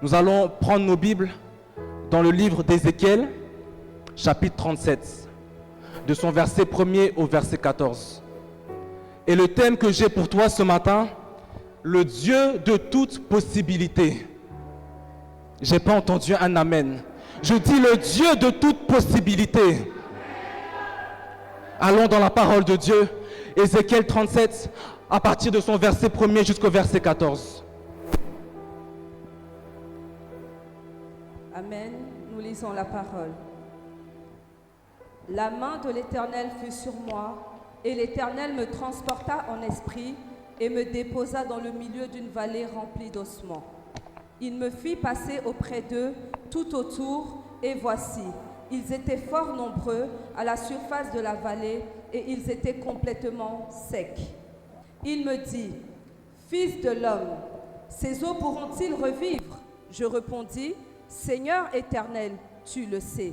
Nous allons prendre nos Bibles dans le livre d'Ézéchiel, chapitre 37, de son verset 1er au verset 14. Et le thème que j'ai pour toi ce matin, le Dieu de toute possibilité. Je n'ai pas entendu un amen. Je dis le Dieu de toute possibilité. Allons dans la parole de Dieu. Ézéchiel 37, à partir de son verset 1er jusqu'au verset 14. Amen. Nous lisons la parole. La main de l'Éternel fut sur moi, et l'Éternel me transporta en esprit et me déposa dans le milieu d'une vallée remplie d'ossements. Il me fit passer auprès d'eux tout autour, et voici, ils étaient fort nombreux à la surface de la vallée, et ils étaient complètement secs. Il me dit, « Fils de l'homme, ces eaux pourront-ils revivre ?» Je répondis, « Seigneur éternel, tu le sais. »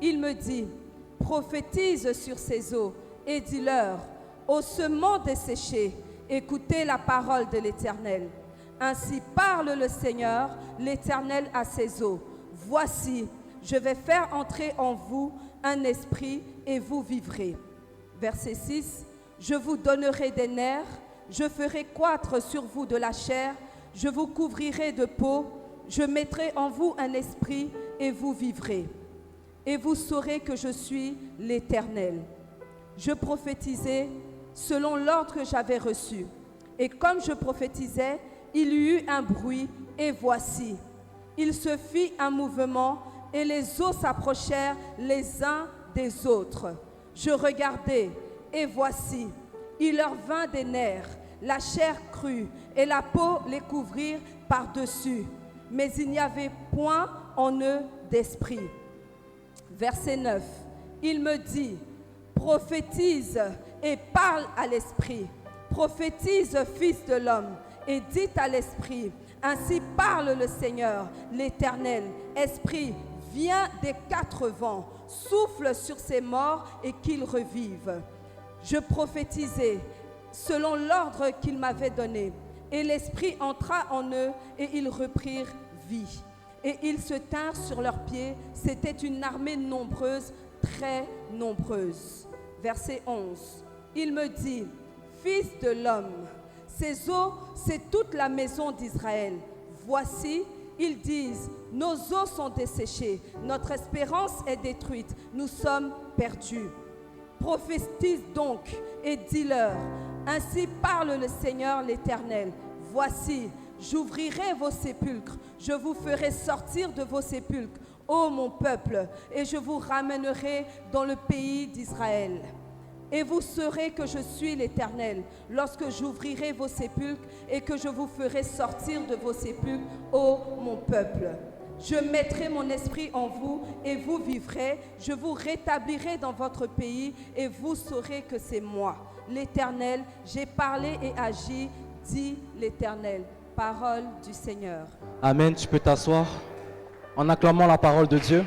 Il me dit, « Prophétise sur ces eaux, et dis-leur, ossements desséchés, écoutez la parole de l'Éternel. Ainsi parle le Seigneur, l'Éternel à ses eaux. Voici, je vais faire entrer en vous un esprit et vous vivrez. » Verset 6. Je vous donnerai des nerfs, je ferai croître sur vous de la chair, je vous couvrirai de peau, je mettrai en vous un esprit et vous vivrez. Et vous saurez que je suis l'Éternel. Je prophétisais selon l'ordre que j'avais reçu. Et comme je prophétisais, il y eut un bruit, et voici, il se fit un mouvement, et les eaux s'approchèrent les uns des autres. Je regardai, et voici, il leur vint des nerfs, la chair crue, et la peau les couvrir par-dessus. Mais il n'y avait point en eux d'esprit. Verset 9, il me dit, prophétise et parle à l'esprit. Prophétise, fils de l'homme, et dis à l'esprit, ainsi parle le Seigneur, l'Éternel. Esprit, viens des quatre vents, souffle sur ces morts et qu'ils revivent. Je prophétisai selon l'ordre qu'il m'avait donné, et l'esprit entra en eux et ils reprirent vie. Et ils se tinrent sur leurs pieds, c'était une armée nombreuse, très nombreuse. Verset 11, il me dit, fils de l'homme, ces eaux, c'est toute la maison d'Israël. Voici, ils disent, nos eaux sont desséchées, notre espérance est détruite, nous sommes perdus. Prophétise donc et dis-leur, ainsi parle le Seigneur l'Éternel. Voici, j'ouvrirai vos sépulcres, je vous ferai sortir de vos sépulcres, ô mon peuple, et je vous ramènerai dans le pays d'Israël. Et vous saurez que je suis l'Éternel, lorsque j'ouvrirai vos sépulcres et que je vous ferai sortir de vos sépulcres, ô mon peuple. Je mettrai mon esprit en vous et vous vivrez, je vous rétablirai dans votre pays et vous saurez que c'est moi, l'Éternel, j'ai parlé et agi, dit l'Éternel. Parole du Seigneur. Amen, tu peux t'asseoir en acclamant la parole de Dieu.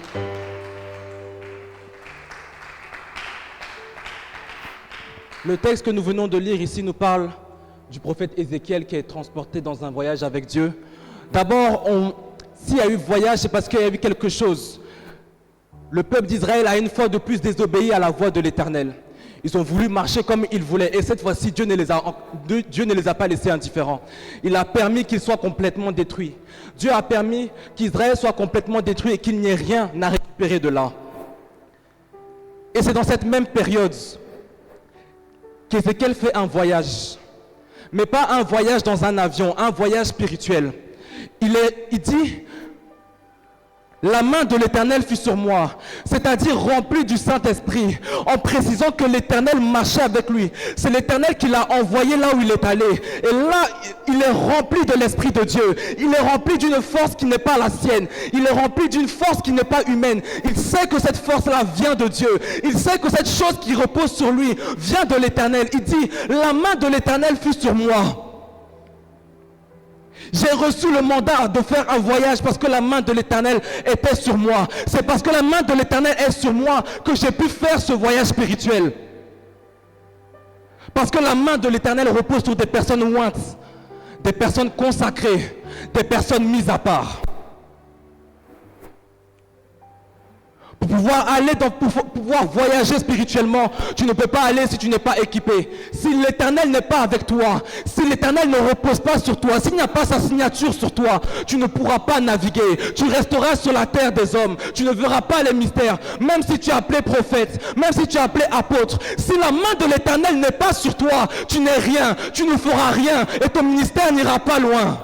Le texte que nous venons de lire ici nous parle du prophète Ézéchiel qui est transporté dans un voyage avec Dieu. D'abord, s'il y a eu voyage, c'est parce qu'il y a eu quelque chose. Le peuple d'Israël a une fois de plus désobéi à la voix de l'Éternel. Ils ont voulu marcher comme ils voulaient. Et cette fois-ci, Dieu ne les a pas laissés indifférents. Il a permis qu'ils soient complètement détruits. Dieu a permis qu'Israël soit complètement détruit et qu'il n'y ait rien à récupérer de là. Et c'est dans cette même période qu'Ézéchiel fait un voyage. Mais pas un voyage dans un avion, un voyage spirituel. Il dit... La main de l'Éternel fut sur moi, c'est-à-dire rempli du Saint-Esprit, en précisant que l'Éternel marchait avec lui. C'est l'Éternel qui l'a envoyé là où il est allé. Et là, il est rempli de l'Esprit de Dieu. Il est rempli d'une force qui n'est pas la sienne. Il est rempli d'une force qui n'est pas humaine. Il sait que cette force-là vient de Dieu. Il sait que cette chose qui repose sur lui vient de l'Éternel. Il dit, la main de l'Éternel fut sur moi. J'ai reçu le mandat de faire un voyage parce que la main de l'Éternel était sur moi. C'est parce que la main de l'Éternel est sur moi que j'ai pu faire ce voyage spirituel. Parce que la main de l'Éternel repose sur des personnes ointes, des personnes consacrées, des personnes mises à part. Pour pouvoir voyager spirituellement, tu ne peux pas aller si tu n'es pas équipé. Si l'Éternel n'est pas avec toi, si l'Éternel ne repose pas sur toi, s'il n'y a pas sa signature sur toi, tu ne pourras pas naviguer. Tu resteras sur la terre des hommes. Tu ne verras pas les mystères. Même si tu es appelé prophète, même si tu es appelé apôtre, si la main de l'Éternel n'est pas sur toi, tu n'es rien, tu ne feras rien et ton ministère n'ira pas loin.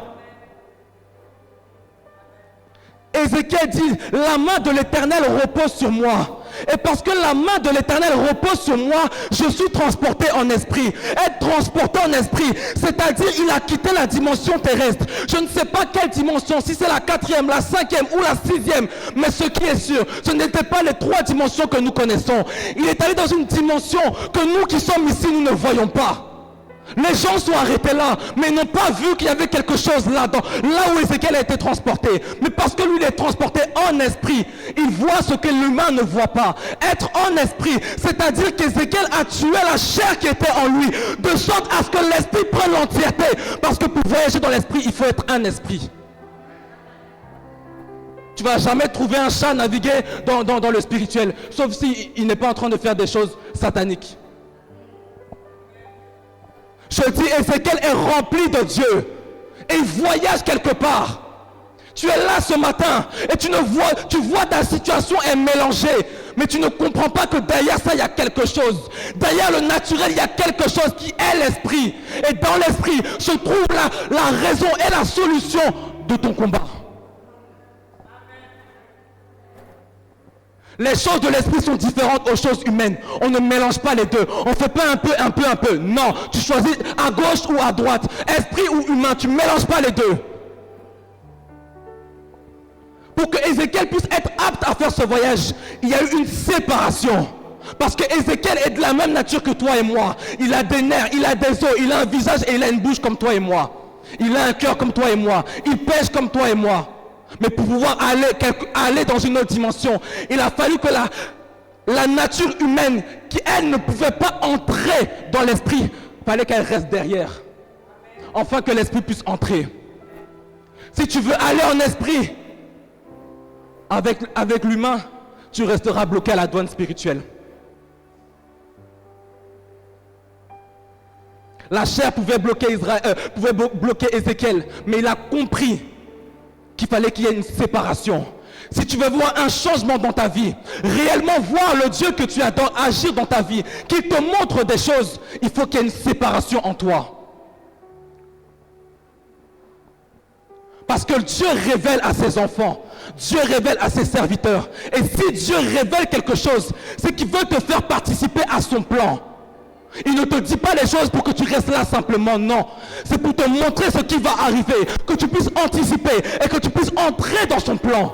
Ézéchiel dit, la main de l'Éternel repose sur moi. Et parce que la main de l'Éternel repose sur moi, je suis transporté en esprit. Être transporté en esprit, c'est-à-dire il a quitté la dimension terrestre. Je ne sais pas quelle dimension, si c'est la 4e, la 5e ou la 6e, mais ce qui est sûr, ce n'étaient pas les 3 dimensions que nous connaissons. Il est allé dans une dimension que nous qui sommes ici, nous ne voyons pas. Les gens sont arrêtés là, mais ils n'ont pas vu qu'il y avait quelque chose là où Ézéchiel a été transporté. Mais parce que lui, il est transporté en esprit, il voit ce que l'humain ne voit pas. Être en esprit, c'est-à-dire qu'Ézéchiel a tué la chair qui était en lui, de sorte à ce que l'esprit prenne l'entièreté. Parce que pour voyager dans l'esprit, il faut être un esprit. Tu ne vas jamais trouver un chat naviguer dans le spirituel, sauf s'il n'est pas en train de faire des choses sataniques. Je dis, Ézéchiel est rempli de Dieu. Et il voyage quelque part. Tu es là ce matin et tu vois ta situation est mélangée. Mais tu ne comprends pas que derrière ça, il y a quelque chose. Derrière le naturel, il y a quelque chose qui est l'esprit. Et dans l'esprit se trouve la raison et la solution de ton combat. Les choses de l'esprit sont différentes aux choses humaines. On ne mélange pas les deux. On ne fait pas un peu. Non, tu choisis à gauche ou à droite. Esprit ou humain, tu ne mélanges pas les deux. Pour que Ézéchiel puisse être apte à faire ce voyage, il y a eu une séparation. Parce que Ézéchiel est de la même nature que toi et moi. Il a des nerfs, il a des os, il a un visage et il a une bouche comme toi et moi. Il a un cœur comme toi et moi. Il pêche comme toi et moi. Mais pour pouvoir aller dans une autre dimension, il a fallu que la nature humaine, qui elle ne pouvait pas entrer dans l'esprit, il fallait qu'elle reste derrière. Afin que l'esprit puisse entrer. Si tu veux aller en esprit avec l'humain, tu resteras bloqué à la douane spirituelle. La chair pouvait bloquer Ézéchiel, mais il a compris qu'il fallait qu'il y ait une séparation. Si tu veux voir un changement dans ta vie, réellement voir le Dieu que tu adores agir dans ta vie, qu'il te montre des choses, il faut qu'il y ait une séparation en toi. Parce que Dieu révèle à ses enfants, Dieu révèle à ses serviteurs. Et si Dieu révèle quelque chose, c'est qu'il veut te faire participer à son plan. Il ne te dit pas les choses pour que tu restes là simplement, non. C'est pour te montrer ce qui va arriver, que tu puisses anticiper et que tu puisses entrer dans son plan.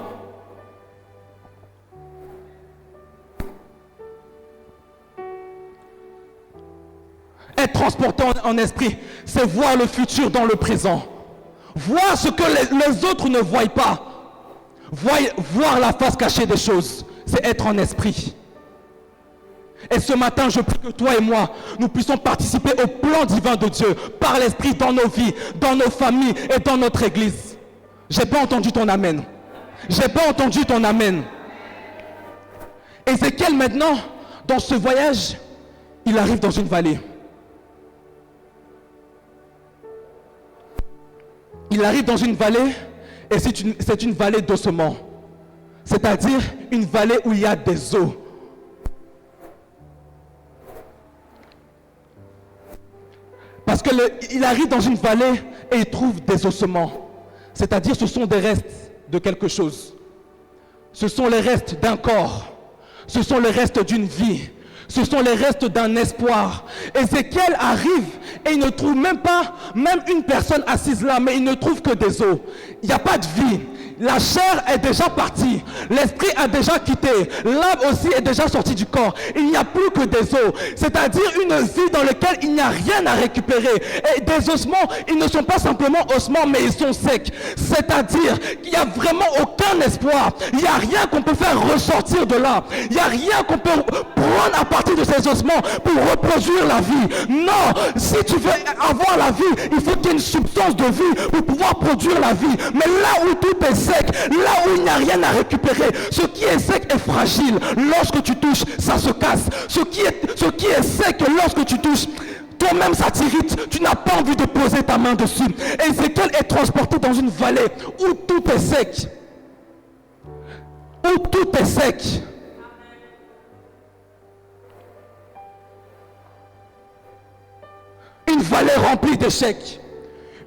Être transporté en esprit, c'est voir le futur dans le présent. Voir ce que les autres ne voient pas. Voir la face cachée des choses, c'est être en esprit. Et ce matin, je prie que toi et moi, nous puissions participer au plan divin de Dieu par l'esprit dans nos vies, dans nos familles et dans notre église. J'ai pas entendu ton amen. J'ai pas entendu ton amen. Ézéchiel maintenant, dans ce voyage, il arrive dans une vallée. Il arrive dans une vallée et c'est une vallée d'ossements. C'est-à-dire une vallée où il y a des eaux. Parce qu'il arrive dans une vallée et il trouve des ossements. C'est-à-dire ce sont des restes de quelque chose. Ce sont les restes d'un corps. Ce sont les restes d'une vie. Ce sont les restes d'un espoir. Ézéchiel arrive et il ne trouve même une personne assise là, mais il ne trouve que des os. Il n'y a pas de vie. La chair est déjà partie, l'esprit a déjà quitté, l'âme aussi est déjà sortie du corps. Il n'y a plus que des os, c'est-à-dire une vie dans laquelle il n'y a rien à récupérer. Et des ossements, ils ne sont pas simplement ossements, mais ils sont secs. C'est-à-dire qu'il n'y a vraiment aucun espoir. Il n'y a rien qu'on peut faire ressortir de là. Il n'y a rien qu'on peut demande à partir de ces ossements pour reproduire la vie. Non, si tu veux avoir la vie, il faut qu'il y ait une substance de vie pour pouvoir produire la vie. Mais là où tout est sec, là où il n'y a rien à récupérer, ce qui est sec est fragile. Lorsque tu touches, ça se casse. Ce qui est sec, lorsque tu touches, toi-même ça t'irrite, tu n'as pas envie de poser ta main dessus. Ézéchiel est transporté dans une vallée où tout est sec. Où tout est sec. Une vallée remplie d'échecs.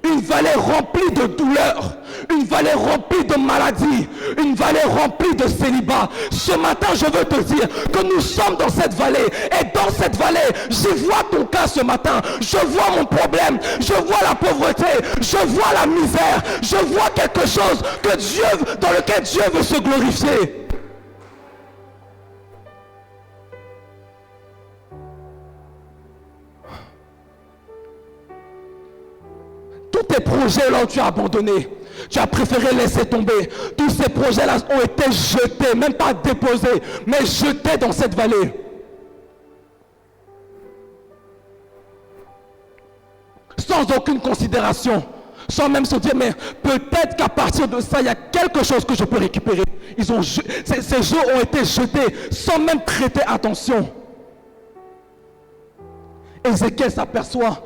Une vallée remplie de douleurs, une vallée remplie de maladies, une vallée remplie de célibat. Ce matin, je veux te dire que nous sommes dans cette vallée. Et dans cette vallée, je vois ton cas ce matin. Je vois mon problème, je vois la pauvreté, je vois la misère, je vois quelque chose dans lequel Dieu veut se glorifier. Tous tes projets là où tu as abandonné, tu as préféré laisser tomber. Tous ces projets là ont été jetés, même pas déposés, mais jetés dans cette vallée. Sans aucune considération, sans même se dire, mais peut-être qu'à partir de ça, il y a quelque chose que je peux récupérer. Ces jeux ont été jetés sans même prêter attention. Ézéchiel s'aperçoit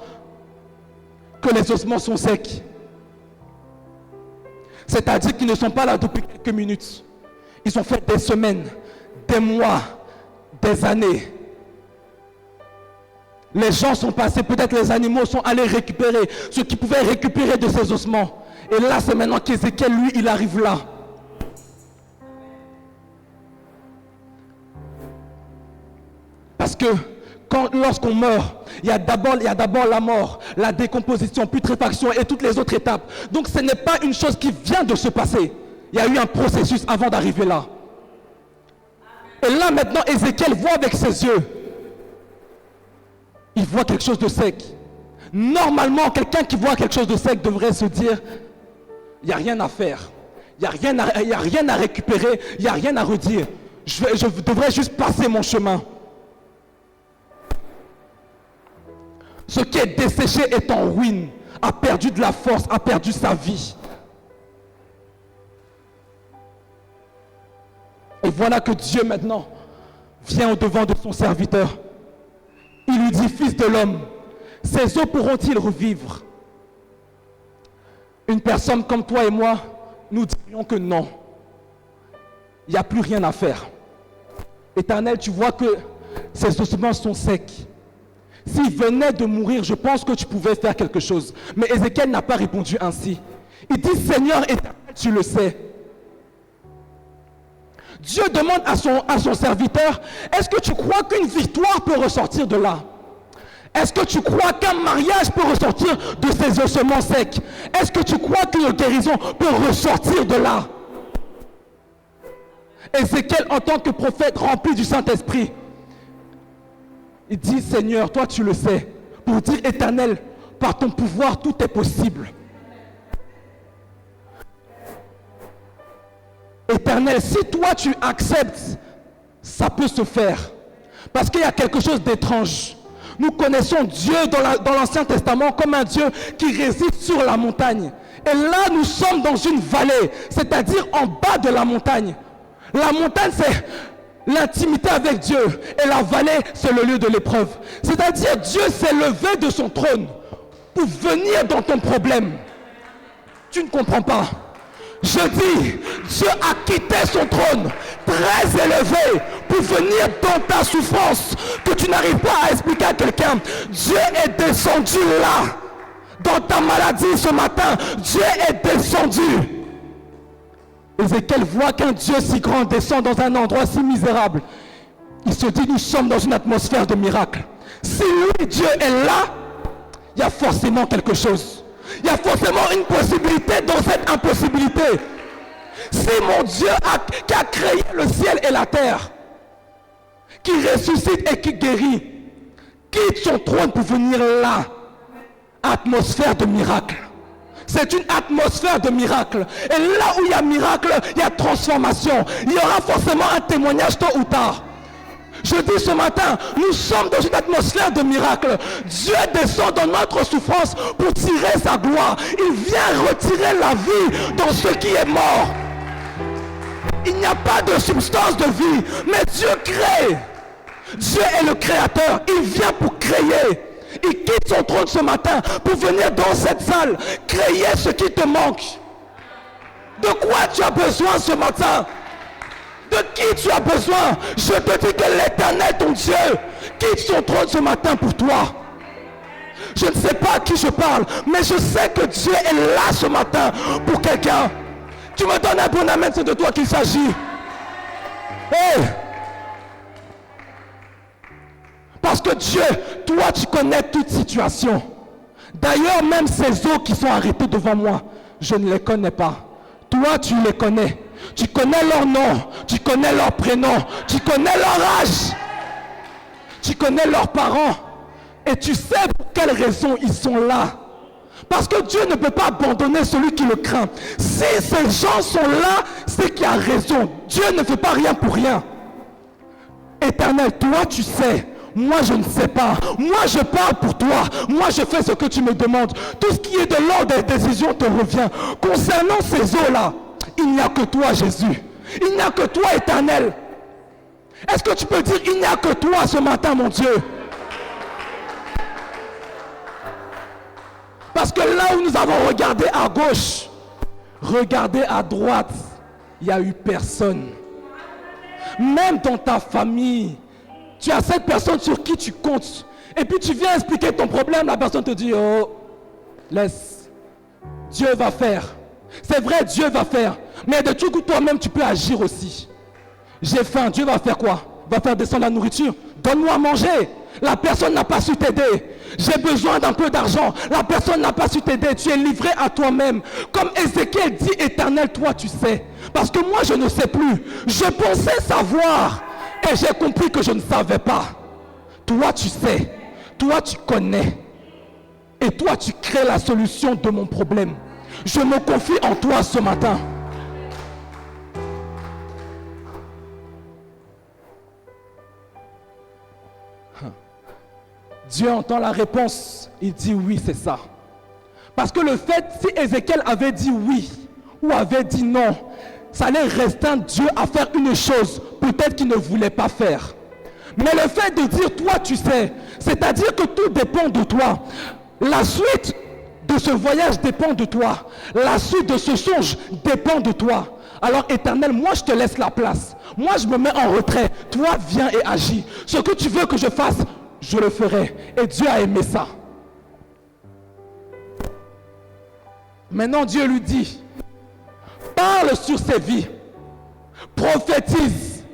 que les ossements sont secs. C'est-à-dire qu'ils ne sont pas là depuis quelques minutes. Ils ont fait des semaines, des mois, des années. Les gens sont passés, peut-être les animaux sont allés récupérer ce qu'ils pouvaient récupérer de ces ossements. Et là, c'est maintenant qu'Ézéchiel, lui, il arrive là. Parce que lorsqu'on meurt, il y a d'abord la mort, la décomposition, putréfaction et toutes les autres étapes. Donc ce n'est pas une chose qui vient de se passer. Il y a eu un processus avant d'arriver là. Et là maintenant, Ézéchiel voit avec ses yeux. Il voit quelque chose de sec. Normalement, quelqu'un qui voit quelque chose de sec devrait se dire, il n'y a rien à faire. Il n'y a rien à récupérer, il n'y a rien à redire. Je devrais juste passer mon chemin. Ce qui est desséché est en ruine, a perdu de la force, a perdu sa vie. Et voilà que Dieu maintenant vient au-devant de son serviteur. Il lui dit, fils de l'homme, ces eaux pourront-ils revivre? Une personne comme toi et moi, nous dirions que non. Il n'y a plus rien à faire. Éternel, tu vois que ces ossements sont secs. S'il venait de mourir, je pense que tu pouvais faire quelque chose. Mais Ézéchiel n'a pas répondu ainsi. Il dit, Seigneur éternel, tu le sais. Dieu demande à son serviteur, est-ce que tu crois qu'une victoire peut ressortir de là? Est-ce que tu crois qu'un mariage peut ressortir de ces ossements secs? Est-ce que tu crois qu'une guérison peut ressortir de là? Ézéchiel, en tant que prophète rempli du Saint-Esprit, il dit, Seigneur, toi tu le sais, pour dire, Éternel, par ton pouvoir, tout est possible. Éternel, si toi tu acceptes, ça peut se faire. Parce qu'il y a quelque chose d'étrange. Nous connaissons Dieu dans l'Ancien Testament comme un Dieu qui réside sur la montagne. Et là, nous sommes dans une vallée, c'est-à-dire en bas de la montagne. La montagne, c'est l'intimité avec Dieu. Et la vallée, c'est le lieu de l'épreuve. C'est-à-dire, Dieu s'est levé de son trône pour venir dans ton problème. Tu ne comprends pas. Je dis, Dieu a quitté son trône très élevé pour venir dans ta souffrance que tu n'arrives pas à expliquer à quelqu'un. Dieu est descendu là, dans ta maladie ce matin. Dieu est descendu. Ézéchiel voit qu'un Dieu si grand descend dans un endroit si misérable. Il se dit, nous sommes dans une atmosphère de miracle. Si lui, Dieu est là, il y a forcément quelque chose. Il y a forcément une possibilité dans cette impossibilité. Si mon Dieu qui a créé le ciel et la terre, qui ressuscite et qui guérit, quitte son trône pour venir là, atmosphère de miracle. C'est une atmosphère de miracle. Et là où il y a miracle, il y a transformation. Il y aura forcément un témoignage tôt ou tard. Je dis ce matin, nous sommes dans une atmosphère de miracle. Dieu descend dans notre souffrance pour tirer sa gloire. Il vient retirer la vie dans ce qui est mort. Il n'y a pas de substance de vie, mais Dieu crée. Dieu est le créateur. Il vient pour créer. Il quitte son trône ce matin pour venir dans cette salle, créer ce qui te manque. De quoi tu as besoin ce matin? De qui tu as besoin? Je te dis que l'Éternel, ton Dieu, quitte son trône ce matin pour toi. Je ne sais pas à qui je parle, mais je sais que Dieu est là ce matin pour quelqu'un. Tu me donnes un bon amen, c'est de toi qu'il s'agit. Hey! Parce que Dieu, toi tu connais toute situation. D'ailleurs, même ces eaux qui sont arrêtées devant moi, je ne les connais pas. Toi, tu les connais. Tu connais leur nom, tu connais leur prénom, tu connais leur âge, tu connais leurs parents. Et tu sais pour quelles raisons ils sont là. Parce que Dieu ne peut pas abandonner celui qui le craint. Si ces gens sont là, c'est qu'il y a raison. Dieu ne fait pas rien pour rien. Éternel, toi tu sais. Moi je ne sais pas. Moi je parle pour toi. Moi je fais ce que tu me demandes. Tout ce qui est de l'ordre des décisions te revient. Concernant ces eaux-là, il n'y a que toi Jésus. Il n'y a que toi Éternel. Est-ce que tu peux dire il n'y a que toi ce matin mon Dieu? Parce que là où nous avons regardé à gauche, regardé à droite, il n'y a eu personne. Même dans ta famille, tu as cette personne sur qui tu comptes. Et puis tu viens expliquer ton problème, la personne te dit, oh, laisse, Dieu va faire. C'est vrai, Dieu va faire. Mais de tout coup, toi-même, tu peux agir aussi. J'ai faim, Dieu va faire quoi? Va faire descendre la nourriture. Donne-moi à manger. La personne n'a pas su t'aider. J'ai besoin d'un peu d'argent. La personne n'a pas su t'aider. Tu es livré à toi-même. Comme Ézéchiel dit, Éternel, toi tu sais. Parce que moi je ne sais plus. Je pensais savoir. Et j'ai compris que je ne savais pas. Toi tu sais. Toi tu connais. Et toi tu crées la solution de mon problème. Je me confie en toi ce matin. Dieu entend la réponse, il dit oui, c'est ça. Parce que le fait, si Ézéchiel avait dit oui ou avait dit non, ça allait restreindre Dieu à faire une chose, peut-être qu'il ne voulait pas faire. Mais le fait de dire toi tu sais, c'est-à-dire que tout dépend de toi. La suite de ce voyage dépend de toi. La suite de ce songe dépend de toi. Alors Éternel, moi je te laisse la place. Moi je me mets en retrait. Toi viens et agis. Ce que tu veux que je fasse, je le ferai. Et Dieu a aimé ça. Maintenant Dieu lui dit, parle sur ses vies. Prophétise.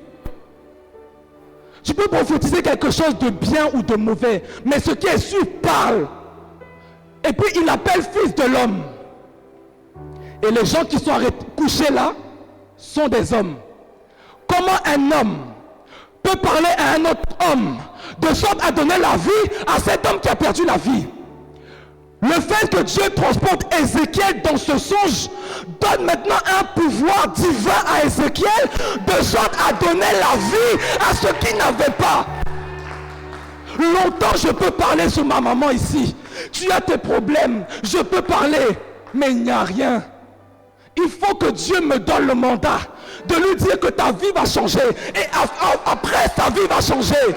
Tu peux prophétiser quelque chose de bien ou de mauvais, mais ce qui est sûr, parle. Et puis il appelle fils de l'homme. Et les gens qui sont couchés là sont des hommes. Comment un homme peut parler à un autre homme de sorte à donner la vie à cet homme qui a perdu la vie? Le fait que Dieu transporte Ézéchiel dans ce songe donne maintenant un pouvoir divin à Ézéchiel de sorte à donner la vie à ceux qui n'avaient pas. Longtemps je peux parler sur ma maman ici. Tu as tes problèmes, je peux parler, mais il n'y a rien. Il faut que Dieu me donne le mandat de lui dire que ta vie va changer. Et après, ta vie va changer.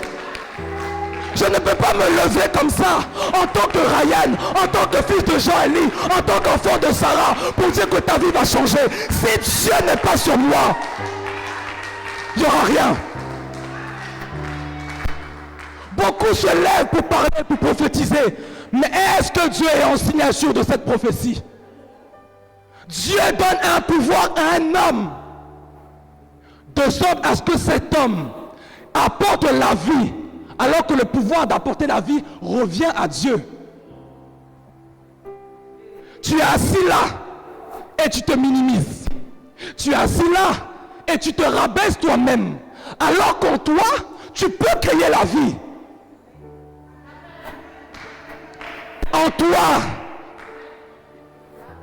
Je ne peux pas me lever comme ça, en tant que Ryan, en tant que fils de Jean-Élie, en tant qu'enfant de Sarah, pour dire que ta vie va changer. Si Dieu n'est pas sur moi, il n'y aura rien. Beaucoup se lèvent pour parler, pour prophétiser. Mais est-ce que Dieu est en signature de cette prophétie? Dieu donne un pouvoir à un homme, de sorte à ce que cet homme apporte la vie, alors que le pouvoir d'apporter la vie revient à Dieu. Tu es assis là et tu te minimises. Tu es assis là et tu te rabaisses toi-même, alors qu'en toi, tu peux créer la vie. En toi,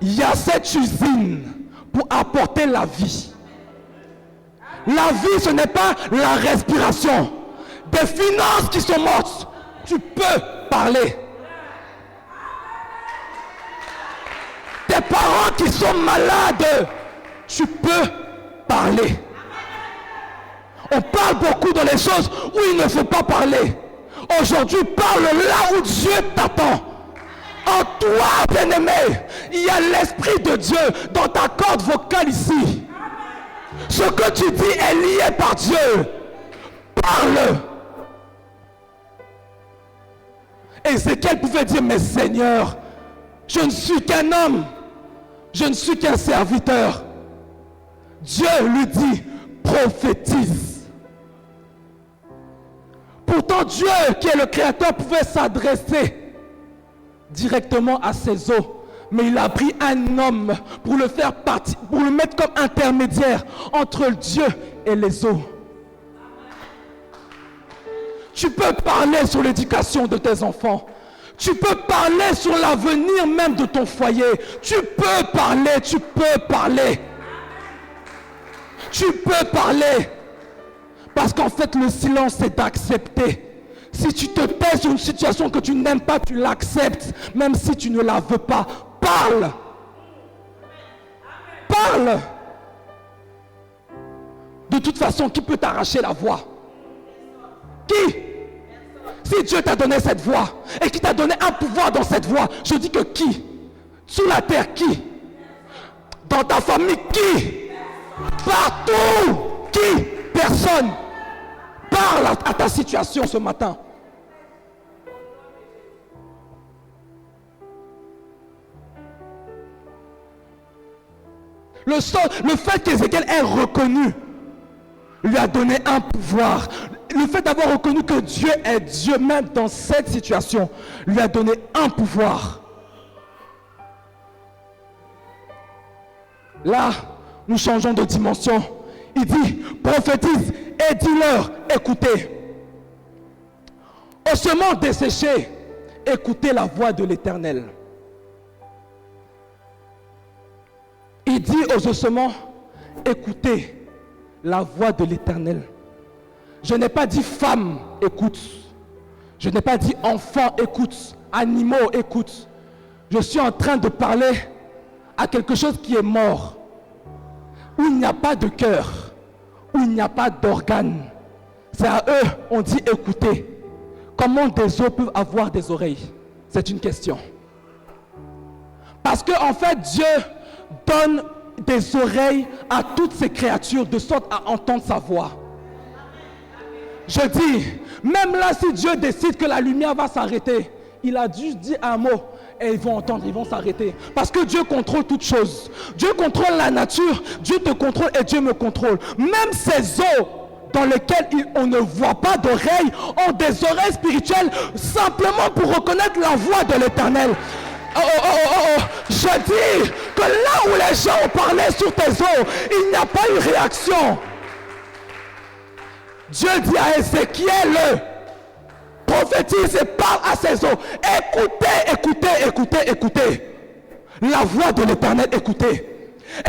il y a cette usine pour apporter la vie. La vie, ce n'est pas la respiration. Tes finances qui sont mortes, tu peux parler. Tes parents qui sont malades, tu peux parler. On parle beaucoup dans les choses où il ne faut pas parler. Aujourd'hui, parle là où Dieu t'attend. En toi, bien-aimé, il y a l'Esprit de Dieu dans ta corde vocale ici. Ce que tu dis est lié par Dieu. Parle. Ézéchiel pouvait dire, mais Seigneur, je ne suis qu'un homme. Je ne suis qu'un serviteur. Dieu lui dit, prophétise. Pourtant, Dieu, qui est le Créateur, pouvait s'adresser directement à ses eaux. Mais il a pris un homme pour le faire partie, pour le mettre comme intermédiaire entre Dieu et les eaux. Tu peux parler sur l'éducation de tes enfants. Tu peux parler sur l'avenir même de ton foyer. Tu peux parler, tu peux parler. Tu peux parler. Parce qu'en fait, le silence, c'est d'accepter. Si tu te tais sur une situation que tu n'aimes pas, tu l'acceptes, même si tu ne la veux pas. Parle. Parle. De toute façon, qui peut t'arracher la voix? Qui? Si Dieu t'a donné cette voix et qu'il t'a donné un pouvoir dans cette voix, je dis que qui? Sur la terre, qui? Dans ta famille, qui? Partout, qui? Personne. Parle à ta situation ce matin. Le fait qu'Ézéchiel ait reconnu lui a donné un pouvoir. Le fait d'avoir reconnu que Dieu est Dieu, même dans cette situation, lui a donné un pouvoir. Là, nous changeons de dimension. Il dit, prophétise et dis-leur, écoutez. Ossements desséchés, écoutez la voix de l'Éternel. Il dit aux ossements, écoutez la voix de l'Éternel. Je n'ai pas dit femme, écoute. Je n'ai pas dit enfant, écoute. Animaux, écoute. Je suis en train de parler à quelque chose qui est mort. Où il n'y a pas de cœur. Où il n'y a pas d'organes. C'est à eux, on dit écoutez. Comment des os peuvent avoir des oreilles? C'est une question. Parce que en fait, Dieu donne des oreilles à toutes ces créatures de sorte à entendre sa voix. Je dis, même là, si Dieu décide que la lumière va s'arrêter, il a juste dit un mot et ils vont entendre, ils vont s'arrêter. Parce que Dieu contrôle toutes choses. Dieu contrôle la nature, Dieu te contrôle et Dieu me contrôle. Même ces eaux dans lesquelles on ne voit pas d'oreilles ont des oreilles spirituelles simplement pour reconnaître la voix de l'Éternel. Je dis que là où les gens ont parlé sur tes eaux, il n'y a pas eu réaction. Dieu dit à Ézéchiel, prophétise et parle à ses eaux. Écoutez, écoutez, écoutez, écoutez. La voix de l'Éternel, écoutez.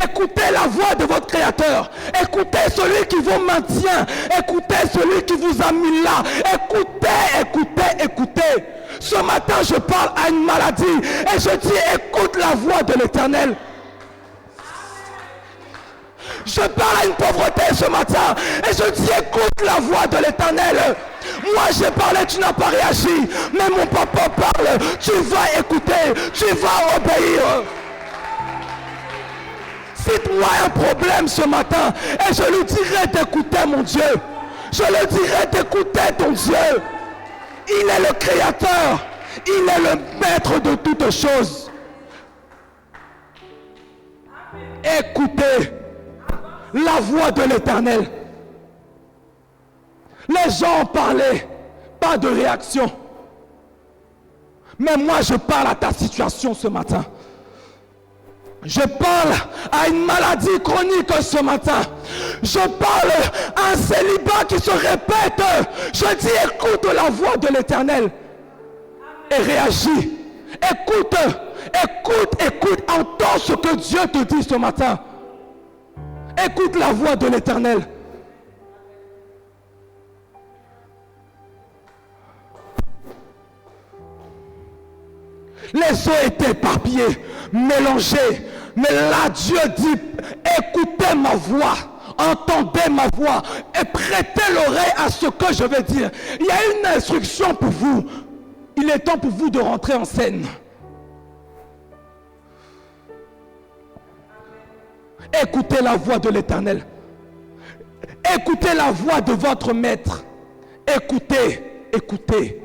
Écoutez la voix de votre Créateur. Écoutez celui qui vous maintient. Écoutez celui qui vous a mis là. Écoutez, écoutez, écoutez. Ce matin, je parle à une maladie et je dis, écoute la voix de l'Éternel. Je parle à une pauvreté ce matin et je dis, écoute la voix de l'Éternel. Moi j'ai parlé, tu n'as pas réagi, mais mon papa parle, tu vas écouter, tu vas obéir. Cite-moi un problème ce matin et je lui dirai d'écouter mon Dieu. Je lui dirai d'écouter ton Dieu. Il est le Créateur, il est le maître de toutes choses. Écoutez la voix de l'Éternel. Les gens ont parlé, pas de réaction. Mais moi je parle à ta situation ce matin. Je parle à une maladie chronique ce matin. Je parle à un célibat qui se répète. Je dis écoute la voix de l'Éternel et réagis. Écoute, écoute, écoute, entends ce que Dieu te dit ce matin. Écoute la voix de l'Éternel. Les os étaient éparpillés, mélangés. Mais là, Dieu dit, écoutez ma voix, entendez ma voix et prêtez l'oreille à ce que je vais dire. Il y a une instruction pour vous. Il est temps pour vous de rentrer en scène. Écoutez la voix de l'Éternel. Écoutez la voix de votre maître. Écoutez, écoutez.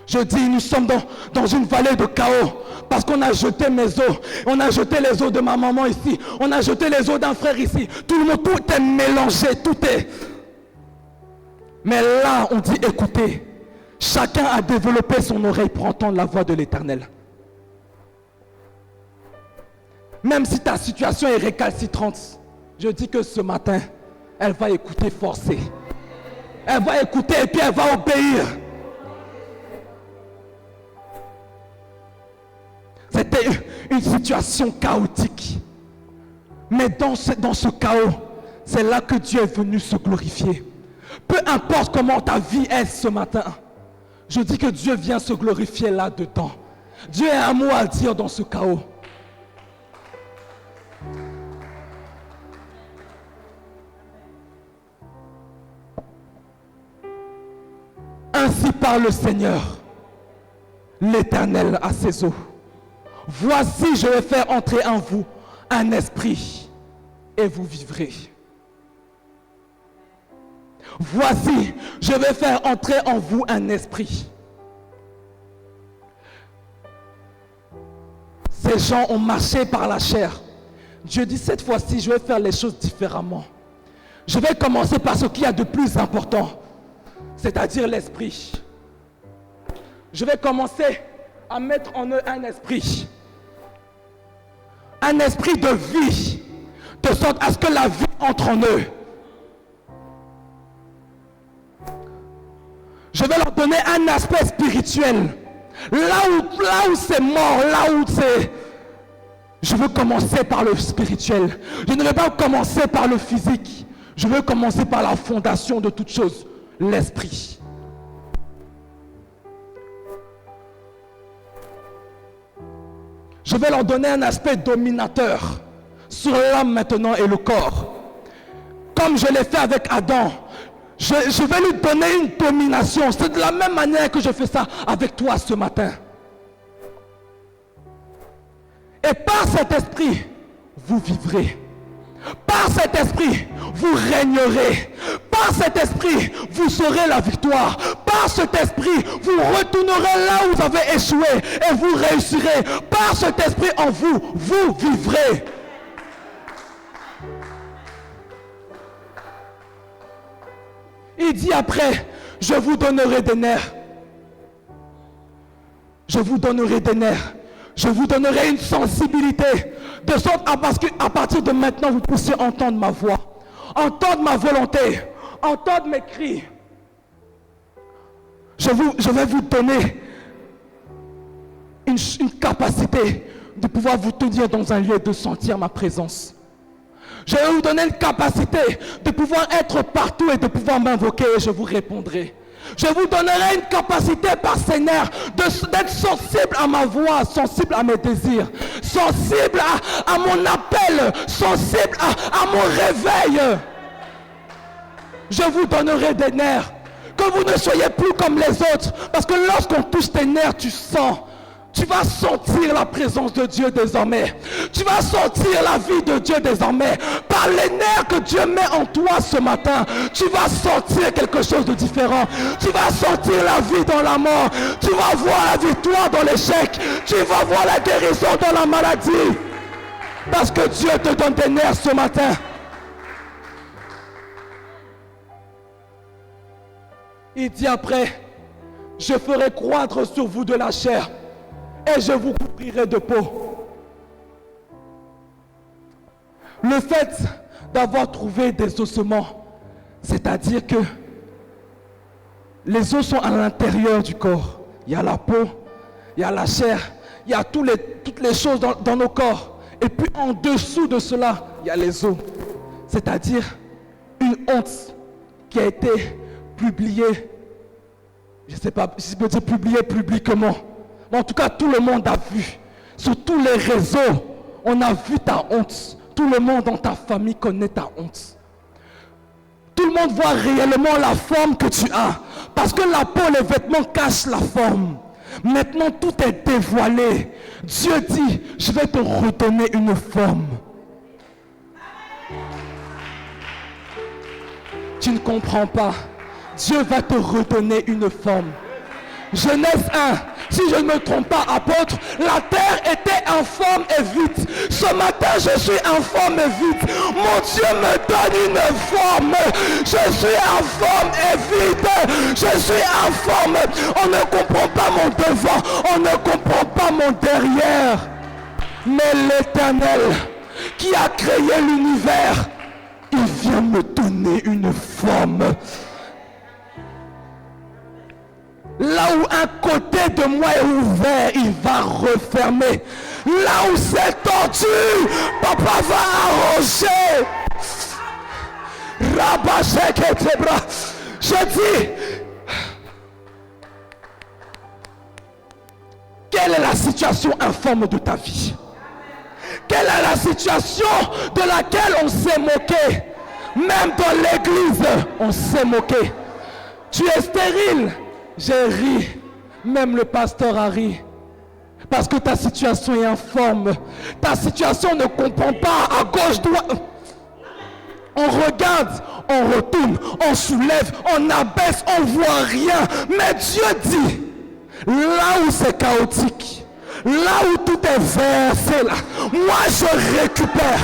Je dis, nous sommes dans une vallée de chaos parce qu'on a jeté mes os. On a jeté les os de ma maman ici. On a jeté les os d'un frère ici. Tout le monde, tout est mélangé, tout est... Mais là, on dit, écoutez, chacun a développé son oreille pour entendre la voix de l'Éternel. Même si ta situation est récalcitrante, je dis que ce matin, elle va écouter forcée. Elle va écouter et puis elle va obéir. C'était une situation chaotique. Mais dans ce chaos, c'est là que Dieu est venu se glorifier. Peu importe comment ta vie est ce matin, je dis que Dieu vient se glorifier là-dedans. Dieu a un mot à dire dans ce chaos. Ainsi parle le Seigneur, l'Éternel à ses eaux. Voici, je vais faire entrer en vous un esprit et vous vivrez. Voici, je vais faire entrer en vous un esprit. Ces gens ont marché par la chair. Dieu dit, cette fois-ci, je vais faire les choses différemment. Je vais commencer par ce qu'il y a de plus important, c'est-à-dire l'esprit. Je vais commencer à mettre en eux un esprit. Un esprit de vie, de sorte à ce que la vie entre en eux. Je vais leur donner un aspect spirituel. Là où c'est mort, là où c'est... Je veux commencer par le spirituel. Je ne vais pas commencer par le physique. Je veux commencer par la fondation de toute chose, l'esprit. Je vais leur donner un aspect dominateur sur l'âme maintenant et le corps. Comme je l'ai fait avec Adam. Je vais lui donner une domination. C'est de la même manière que je fais ça avec toi ce matin. Et par cet esprit, vous vivrez. Par cet esprit, vous régnerez. Par cet esprit, vous saurez la victoire. Par cet esprit, vous retournerez là où vous avez échoué et vous réussirez. Par cet esprit en vous, vous vivrez. Il dit après, je vous donnerai des nerfs. Je vous donnerai des nerfs. Je vous donnerai une sensibilité. De sorte à partir de maintenant, vous puissiez entendre ma voix. Entendre ma volonté. Entendre mes cris. Je vais vous donner une capacité de pouvoir vous tenir dans un lieu et de sentir ma présence. Je vais vous donner une capacité de pouvoir être partout et de pouvoir m'invoquer et je vous répondrai. Je vous donnerai une capacité par Seigneur d'être sensible à ma voix, sensible à mes désirs, sensible à mon appel, sensible à mon réveil. Je vous donnerai des nerfs, que vous ne soyez plus comme les autres, parce que lorsqu'on touche tes nerfs, tu sens. Tu vas sentir la présence de Dieu désormais. Tu vas sentir la vie de Dieu désormais. Par les nerfs que Dieu met en toi ce matin, tu vas sentir quelque chose de différent. Tu vas sentir la vie dans la mort. Tu vas voir la victoire dans l'échec. Tu vas voir la guérison dans la maladie. Parce que Dieu te donne des nerfs ce matin. Il dit après, je ferai croître sur vous de la chair. Et je vous couvrirai de peau. Le fait d'avoir trouvé des ossements, c'est-à-dire que les os sont à l'intérieur du corps. Il y a la peau, il y a la chair, il y a toutes les choses dans nos corps. Et puis en dessous de cela, il y a les os. C'est-à-dire une honte qui a été publiée je ne sais pas si je peux dire publié publiquement, mais en tout cas tout le monde a vu. Sur tous les réseaux, on a vu ta honte. Tout le monde dans ta famille connaît ta honte. Tout le monde voit réellement la forme que tu as. Parce que la peau, les vêtements cachent la forme. Maintenant, tout est dévoilé. Dieu dit, je vais te redonner une forme. Tu ne comprends pas. Dieu va te redonner une forme. Genèse 1, si je ne me trompe pas, apôtre, la terre était informe et vide. Ce matin, je suis informe et vide. Mon Dieu me donne une forme. Je suis informe et vide. Je suis informe. On ne comprend pas mon devant. On ne comprend pas mon derrière. Mais l'Éternel, qui a créé l'univers, il vient me donner une forme. Là où un côté de moi est ouvert, il va refermer. Là où c'est tordu, papa va arranger. Je dis, quelle est la situation informe de ta vie? Quelle est la situation de laquelle on s'est moqué? Même dans l'église, on s'est moqué. Tu es stérile. J'ai ri, même le pasteur a ri. Parce que ta situation est informe. Ta situation ne comprend pas à gauche, droite. On regarde, on retourne, on soulève, on abaisse, on voit rien. Mais Dieu dit, là où c'est chaotique, là où tout est versé, là, moi je récupère.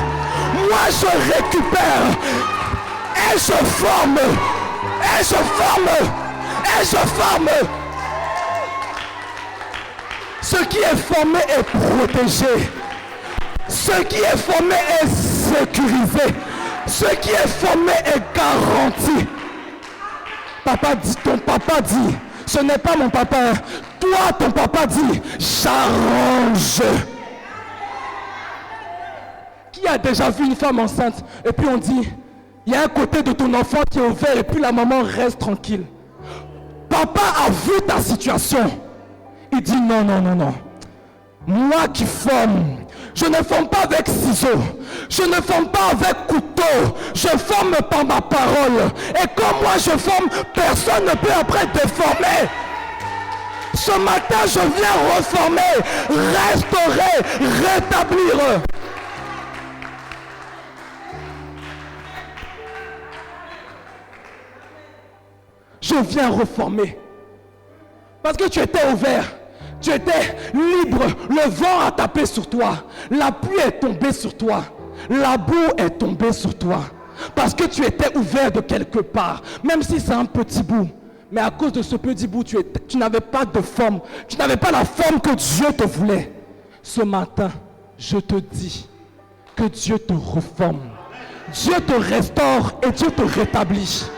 Moi je récupère. Et je forme. Et je forme. Et je forme. Ce qui est formé est protégé. Ce qui est formé est sécurisé. Ce qui est formé est garanti. Papa dit, ton papa dit, ce n'est pas mon papa. Toi, ton papa dit, j'arrange. Qui a déjà vu une femme enceinte et puis on dit, il y a un côté de ton enfant qui est ouvert et puis la maman reste tranquille. Papa a vu ta situation. Il dit non, non, non, non. Moi qui forme, je ne forme pas avec ciseaux. Je ne forme pas avec couteau. Je forme par ma parole. Et comme moi je forme, personne ne peut après déformer. Ce matin, je viens reformer, restaurer, rétablir. Je viens reformer. Parce que tu étais ouvert. Tu étais libre. Le vent a tapé sur toi. La pluie est tombée sur toi. La boue est tombée sur toi. Parce que tu étais ouvert de quelque part. Même si c'est un petit bout. Mais à cause de ce petit bout, tu n'avais pas de forme. Tu n'avais pas la forme que Dieu te voulait. Ce matin, je te dis que Dieu te reforme. Dieu te restaure et Dieu te rétablit.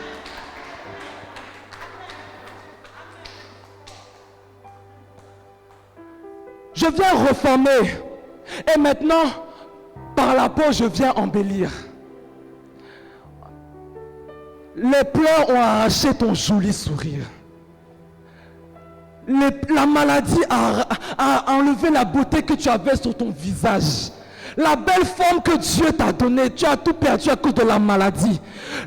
Je viens reformer. Et maintenant, par la peau, je viens embellir. Les pleurs ont arraché ton joli sourire. La maladie a enlevé la beauté que tu avais sur ton visage. La belle forme que Dieu t'a donnée, tu as tout perdu à cause de la maladie.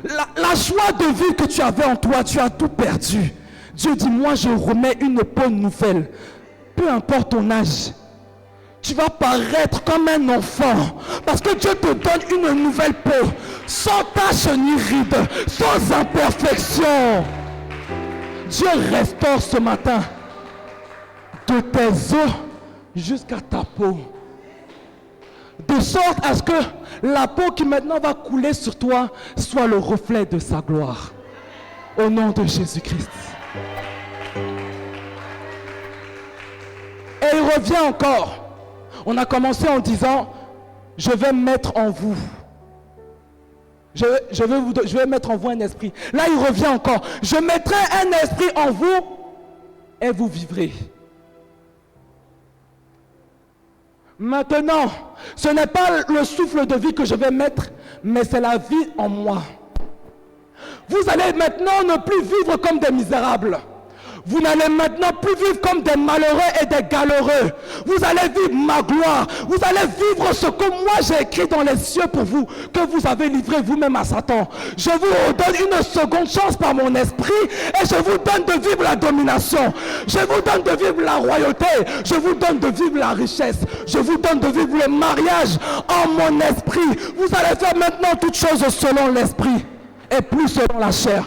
La joie de vie que tu avais en toi, tu as tout perdu. Dieu dit, moi je remets une peau nouvelle. Peu importe ton âge, tu vas paraître comme un enfant. Parce que Dieu te donne une nouvelle peau. Sans tache ni ride. Sans imperfection. Dieu restaure ce matin. De tes os jusqu'à ta peau. De sorte à ce que la peau qui maintenant va couler sur toi soit le reflet de sa gloire. Au nom de Jésus-Christ. Et il revient encore. On a commencé en disant, je vais mettre en vous. Je vais mettre en vous un esprit. Là, il revient encore. Je mettrai un esprit en vous et vous vivrez. Maintenant, ce n'est pas le souffle de vie que je vais mettre, mais c'est la vie en moi. Vous allez maintenant ne plus vivre comme des misérables. Vous n'allez maintenant plus vivre comme des malheureux et des galheureux. Vous allez vivre ma gloire. Vous allez vivre ce que moi j'ai écrit dans les cieux pour vous, que vous avez livré vous-même à Satan. Je vous redonne une seconde chance par mon esprit et je vous donne de vivre la domination. Je vous donne de vivre la royauté. Je vous donne de vivre la richesse. Je vous donne de vivre le mariage en mon esprit. Vous allez faire maintenant toutes choses selon l'esprit et plus selon la chair.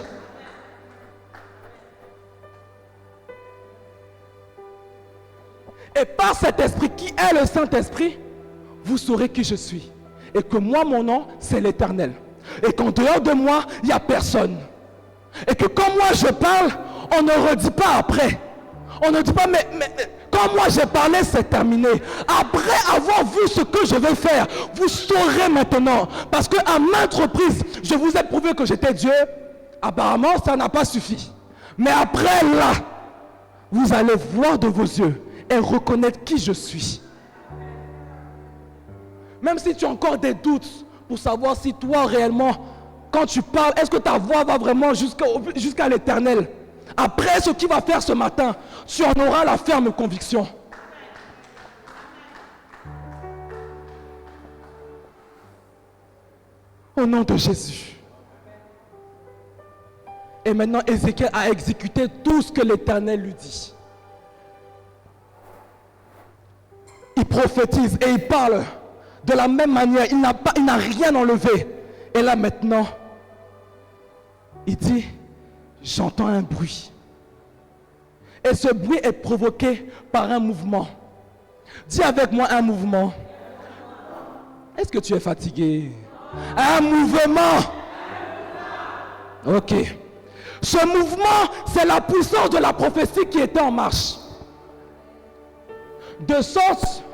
Et par cet esprit qui est le Saint-Esprit, vous saurez qui je suis. Et que moi, mon nom, c'est l'Éternel. Et qu'en dehors de moi, il n'y a personne. Et que quand moi je parle, on ne redit pas après. On ne dit pas, mais quand moi j'ai parlé, c'est terminé. Après avoir vu ce que je vais faire, vous saurez maintenant. Parce qu'à maintes reprises, je vous ai prouvé que j'étais Dieu. Apparemment, ça n'a pas suffi. Mais après là, vous allez voir de vos yeux et reconnaître qui je suis. Même si tu as encore des doutes pour savoir si toi réellement, quand tu parles, est-ce que ta voix va vraiment jusqu'à l'Éternel. Après ce qu'il va faire ce matin, tu en auras la ferme conviction. Au nom de Jésus. Et maintenant, Ézéchiel a exécuté tout ce que l'Éternel lui dit. Il prophétise et il parle de la même manière. Il n'a rien enlevé. Et là maintenant, il dit, j'entends un bruit. Et ce bruit est provoqué par un mouvement. Dis avec moi un mouvement. Est-ce que tu es fatigué? Un mouvement. Ok. Ce mouvement, c'est la puissance de la prophétie qui était en marche. De sorte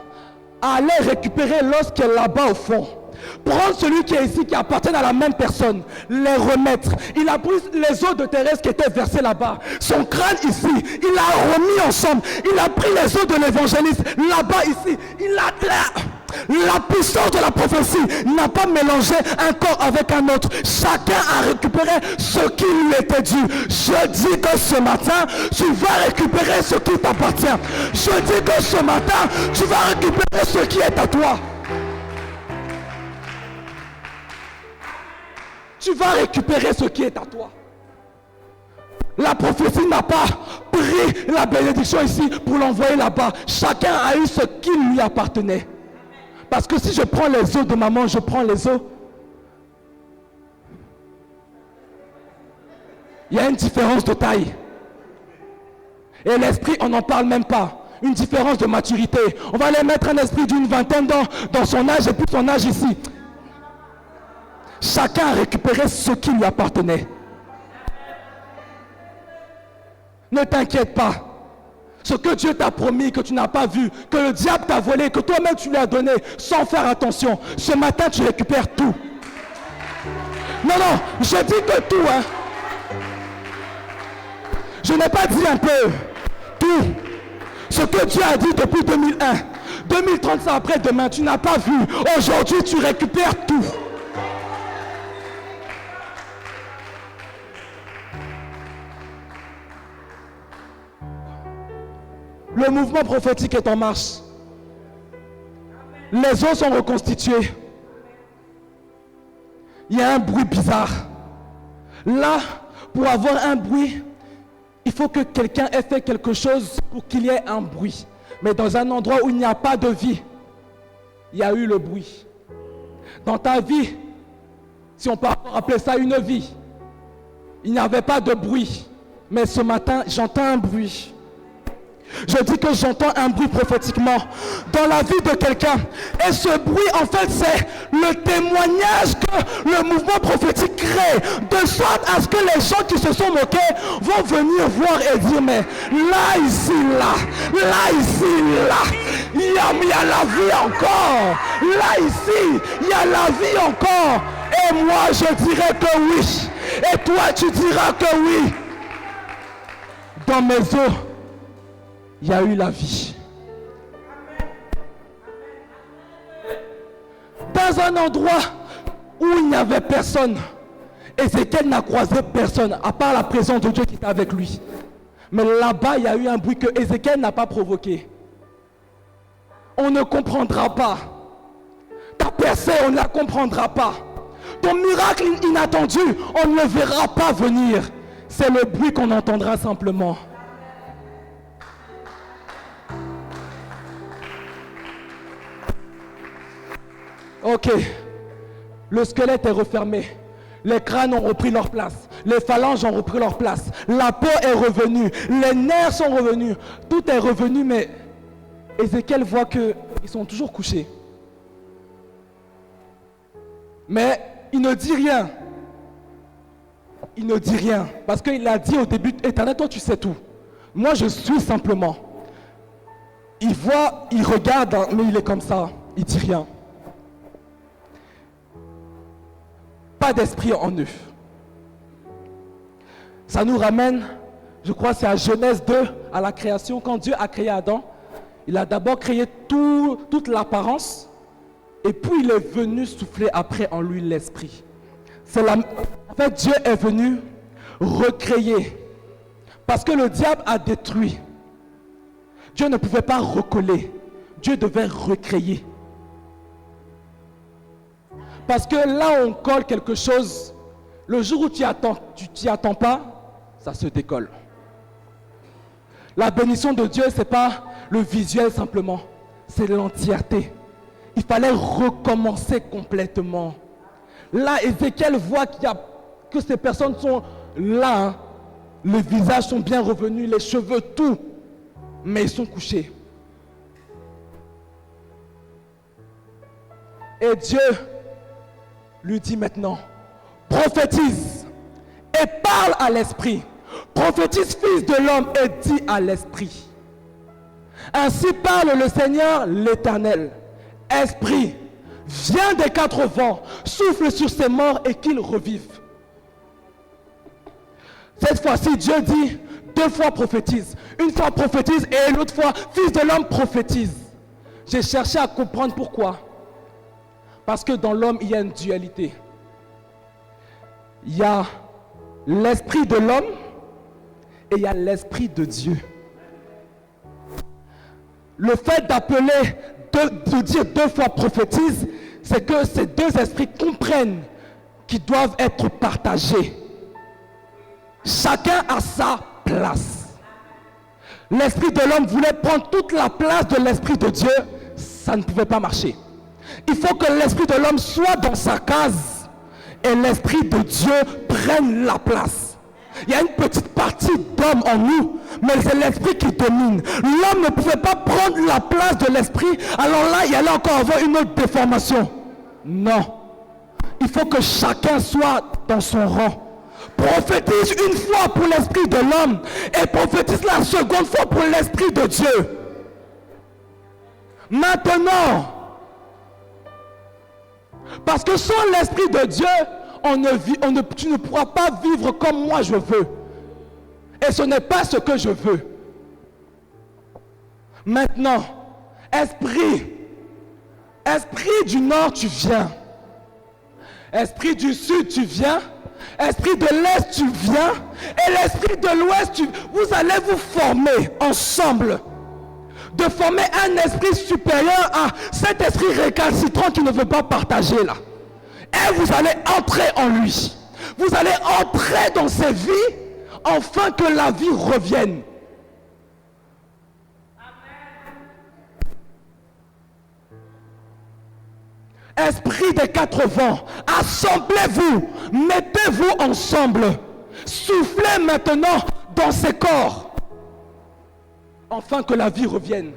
à aller récupérer l'os qui est là-bas au fond. Prendre celui qui est ici, qui appartient à la même personne, les remettre. Il a pris les os de Thérèse qui étaient versés là-bas, son crâne ici, il a remis ensemble. Il a pris les os de l'évangéliste là-bas ici. Il a la puissance de la prophétie n'a pas mélangé un corps avec un autre. Chacun a récupéré ce qui lui était dû. Je dis que ce matin, tu vas récupérer ce qui t'appartient. Je dis que ce matin, tu vas récupérer ce qui est à toi. Tu vas récupérer ce qui est à toi. La prophétie n'a pas pris la bénédiction ici pour l'envoyer là-bas. Chacun a eu ce qui lui appartenait. Parce que si je prends les os de maman, je prends les os. Il y a une différence de taille. Et l'esprit, on n'en parle même pas. Une différence de maturité. On va aller mettre un esprit d'une vingtaine d'ans dans son âge et puis son âge ici. Chacun a récupéré ce qui lui appartenait. Ne t'inquiète pas. Ce que Dieu t'a promis, que tu n'as pas vu, que le diable t'a volé, que toi-même tu lui as donné, sans faire attention. Ce matin, tu récupères tout. Non, je dis que tout. Hein. Je n'ai pas dit un peu. Tout. Ce que Dieu a dit depuis 2001. 2030, c'est après demain. Tu n'as pas vu. Aujourd'hui, tu récupères tout. Le mouvement prophétique est en marche. Les os sont reconstitués. Il y a un bruit bizarre. Là, pour avoir un bruit, il faut que quelqu'un ait fait quelque chose pour qu'il y ait un bruit. Mais dans un endroit où il n'y a pas de vie, il y a eu le bruit. Dans ta vie, si on peut appeler ça une vie, il n'y avait pas de bruit. Mais ce matin, j'entends un bruit. Je dis que j'entends un bruit prophétiquement dans la vie de quelqu'un. Et ce bruit, en fait, c'est le témoignage que le mouvement prophétique crée. De sorte à ce que les gens qui se sont moqués vont venir voir et dire, mais là, ici, là, ici, là, il y a la vie encore. Là, ici, il y a la vie encore. Et moi, je dirais que oui. Et toi, tu diras que oui. Dans mes os, il y a eu la vie. Dans un endroit où il n'y avait personne, Ézéchiel n'a croisé personne, à part la présence de Dieu qui était avec lui. Mais là-bas, il y a eu un bruit que Ézéchiel n'a pas provoqué. On ne comprendra pas. Ta percée, on ne la comprendra pas. Ton miracle inattendu, on ne le verra pas venir. C'est le bruit qu'on entendra simplement. Ok. Le squelette est refermé. Les crânes ont repris leur place. Les phalanges ont repris leur place. La peau est revenue. Les nerfs sont revenus. Tout est revenu, mais Ézéchiel voit qu'ils sont toujours couchés. Mais il ne dit rien. Il ne dit rien. Parce qu'il a dit au début, Éternel, toi tu sais tout. Moi je suis simplement. Il voit, il regarde, mais il est comme ça. Il ne dit rien. Pas d'esprit en eux. Ça nous ramène, je crois c'est à Genèse 2, à la création. Quand Dieu a créé Adam, il a d'abord créé toute l'apparence, et puis il est venu souffler après en lui l'esprit. En fait, Dieu est venu recréer. Parce que le diable a détruit. Dieu ne pouvait pas recoller. Dieu devait recréer. Parce que là, on colle quelque chose. Le jour où tu t'y attends pas, ça se décolle. La bénédiction de Dieu, ce n'est pas le visuel simplement. C'est l'entièreté. Il fallait recommencer complètement. Là, Ézéchiel voit que ces personnes sont là. Hein. Les visages sont bien revenus, les cheveux, tout. Mais ils sont couchés. Et Dieu lui dit maintenant, prophétise et parle à l'esprit. Prophétise, fils de l'homme, et dis à l'esprit. Ainsi parle le Seigneur l'Éternel. Esprit, viens des quatre vents, souffle sur ces morts et qu'ils revivent. Cette fois-ci, Dieu dit, 2 fois prophétise. Une fois prophétise et l'autre fois, fils de l'homme prophétise. J'ai cherché à comprendre pourquoi. Parce que dans l'homme, il y a une dualité. Il y a l'esprit de l'homme et il y a l'esprit de Dieu. Le fait d'appeler, de dire 2 fois prophétise, c'est que ces 2 esprits comprennent qu'ils doivent être partagés. Chacun a sa place. L'esprit de l'homme voulait prendre toute la place de l'esprit de Dieu. Ça ne pouvait pas marcher. Il faut que l'esprit de l'homme soit dans sa case et l'esprit de Dieu prenne la place. Il y a une petite partie d'homme en nous, mais c'est l'esprit qui domine. L'homme ne pouvait pas prendre la place de l'esprit, alors là, il allait encore avoir une autre déformation. Non. Il faut que chacun soit dans son rang. Prophétise une fois pour l'esprit de l'homme et prophétise la seconde fois pour l'esprit de Dieu. Maintenant, parce que sans l'esprit de Dieu, tu ne pourras pas vivre comme moi je veux. Et ce n'est pas ce que je veux. Maintenant, esprit du nord, tu viens. Esprit du sud, tu viens. Esprit de l'est, tu viens. Et l'esprit de l'ouest, vous allez vous former ensemble. De former un esprit supérieur à cet esprit récalcitrant qui ne veut pas partager là. Et vous allez entrer en lui. Vous allez entrer dans ses vies afin que la vie revienne. Esprit des 4 vents, assemblez-vous, mettez-vous ensemble. Soufflez maintenant dans ces corps afin que la vie revienne.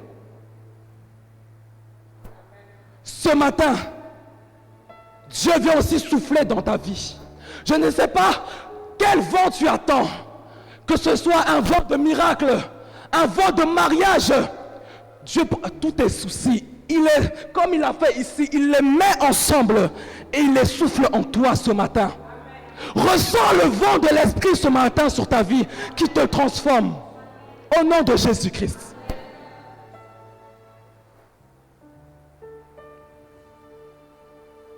Ce matin, Dieu vient aussi souffler dans ta vie. Je ne sais pas quel vent tu attends. Que ce soit un vent de miracle, un vent de mariage. Dieu, tous tes soucis, comme il a fait ici, il les met ensemble et il les souffle en toi ce matin. Ressens le vent de l'esprit ce matin sur ta vie qui te transforme. Au nom de Jésus-Christ.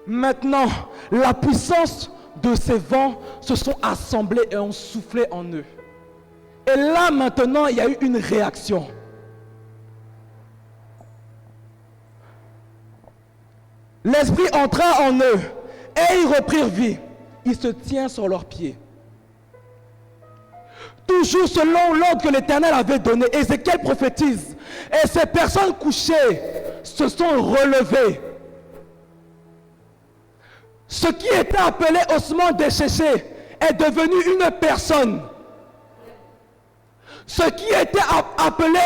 Maintenant, la puissance de ces vents se sont assemblés et ont soufflé en eux. Et là, maintenant, il y a eu une réaction. L'esprit entra en eux et ils reprirent vie. Ils se tiennent sur leurs pieds. Toujours selon l'ordre que l'Éternel avait donné, Ézéchiel prophétise. Et ces personnes couchées se sont relevées. Ce qui était appelé ossement desséché est devenu une personne. Ce qui était appelé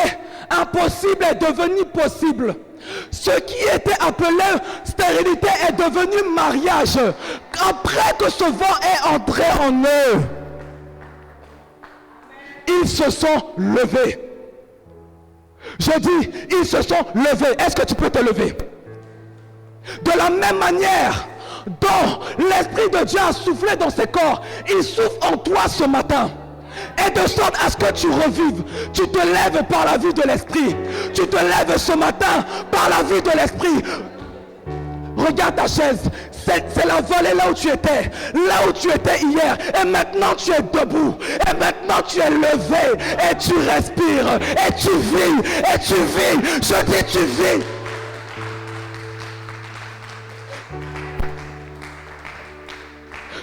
impossible est devenu possible. Ce qui était appelé stérilité est devenu mariage. Après que ce vent est entré en eux, ils se sont levés. Je dis, ils se sont levés. Est-ce que tu peux te lever? De la même manière dont l'Esprit de Dieu a soufflé dans ses corps, il souffle en toi ce matin. Et de sorte à ce que tu revives, tu te lèves par la vie de l'Esprit. Tu te lèves ce matin par la vie de l'Esprit. Regarde ta chaise. C'est la vallée là où tu étais hier, et maintenant tu es debout, et maintenant tu es levé, et tu respires, et tu vis, je dis tu vis.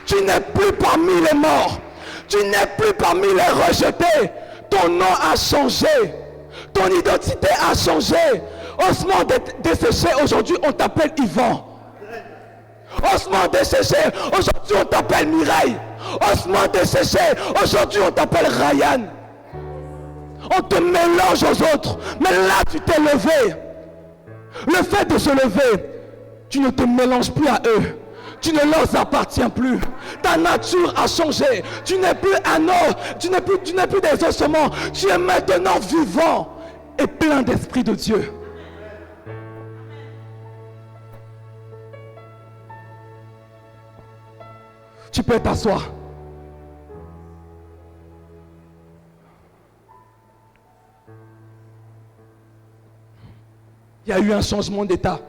Tu n'es plus parmi les morts, tu n'es plus parmi les rejetés, ton nom a changé, ton identité a changé. Ossement desséché, aujourd'hui on t'appelle Yvan. Ossement desséché, aujourd'hui on t'appelle Mireille. Ossement desséché, aujourd'hui on t'appelle Ryan. On te mélange aux autres, mais là tu t'es levé. Le fait de se lever, tu ne te mélanges plus à eux. Tu ne leur appartiens plus. Ta nature a changé. Tu n'es plus un os, tu n'es plus des ossements. Tu es maintenant vivant et plein d'esprit de Dieu. Tu peux t'asseoir. Il y a eu un changement d'état,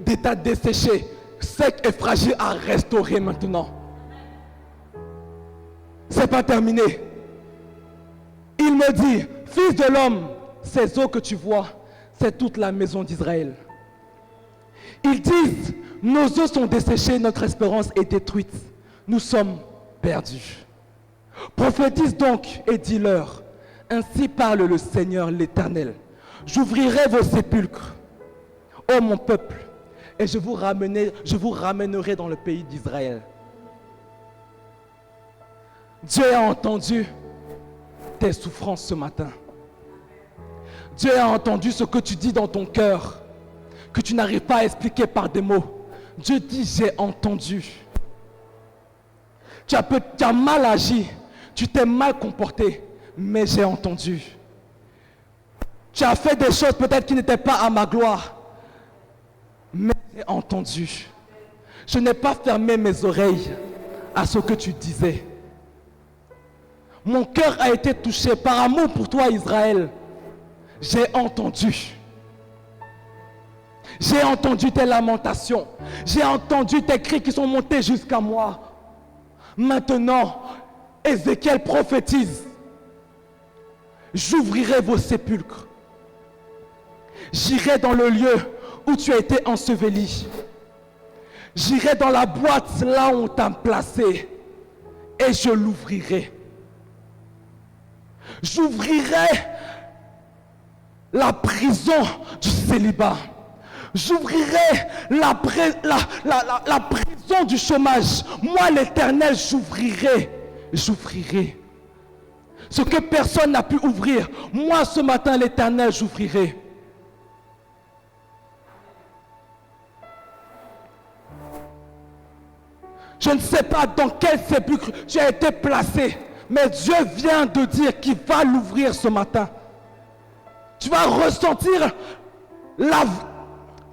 d'état desséché, sec et fragile à restaurer maintenant. C'est pas terminé. Il me dit, fils de l'homme, ces eaux que tu vois, c'est toute la maison d'Israël. Ils disent, nos eaux sont desséchées, notre espérance est détruite. Nous sommes perdus. Prophétise donc et dis-leur, ainsi parle le Seigneur l'Éternel. J'ouvrirai vos sépulcres, ô mon peuple, et je vous ramènerai dans le pays d'Israël. Dieu a entendu tes souffrances ce matin. Dieu a entendu ce que tu dis dans ton cœur, que tu n'arrives pas à expliquer par des mots. Dieu dit, j'ai entendu. Tu as mal agi, tu t'es mal comporté, mais j'ai entendu. Tu as fait des choses peut-être qui n'étaient pas à ma gloire, mais j'ai entendu. Je n'ai pas fermé mes oreilles à ce que tu disais. Mon cœur a été touché par amour pour toi, Israël. J'ai entendu. J'ai entendu tes lamentations. J'ai entendu tes cris qui sont montés jusqu'à moi. Maintenant, Ézéchiel prophétise. J'ouvrirai vos sépulcres. J'irai dans le lieu où tu as été enseveli. J'irai dans la boîte là où on t'a placé. Et je l'ouvrirai. J'ouvrirai la prison du célibat. J'ouvrirai la prison du chômage. Moi, l'Éternel, j'ouvrirai. Ce que personne n'a pu ouvrir. Moi, ce matin, l'Éternel, j'ouvrirai. Je ne sais pas dans quel sépulcre tu as été placé. Mais Dieu vient de dire qu'il va l'ouvrir ce matin. Tu vas ressentir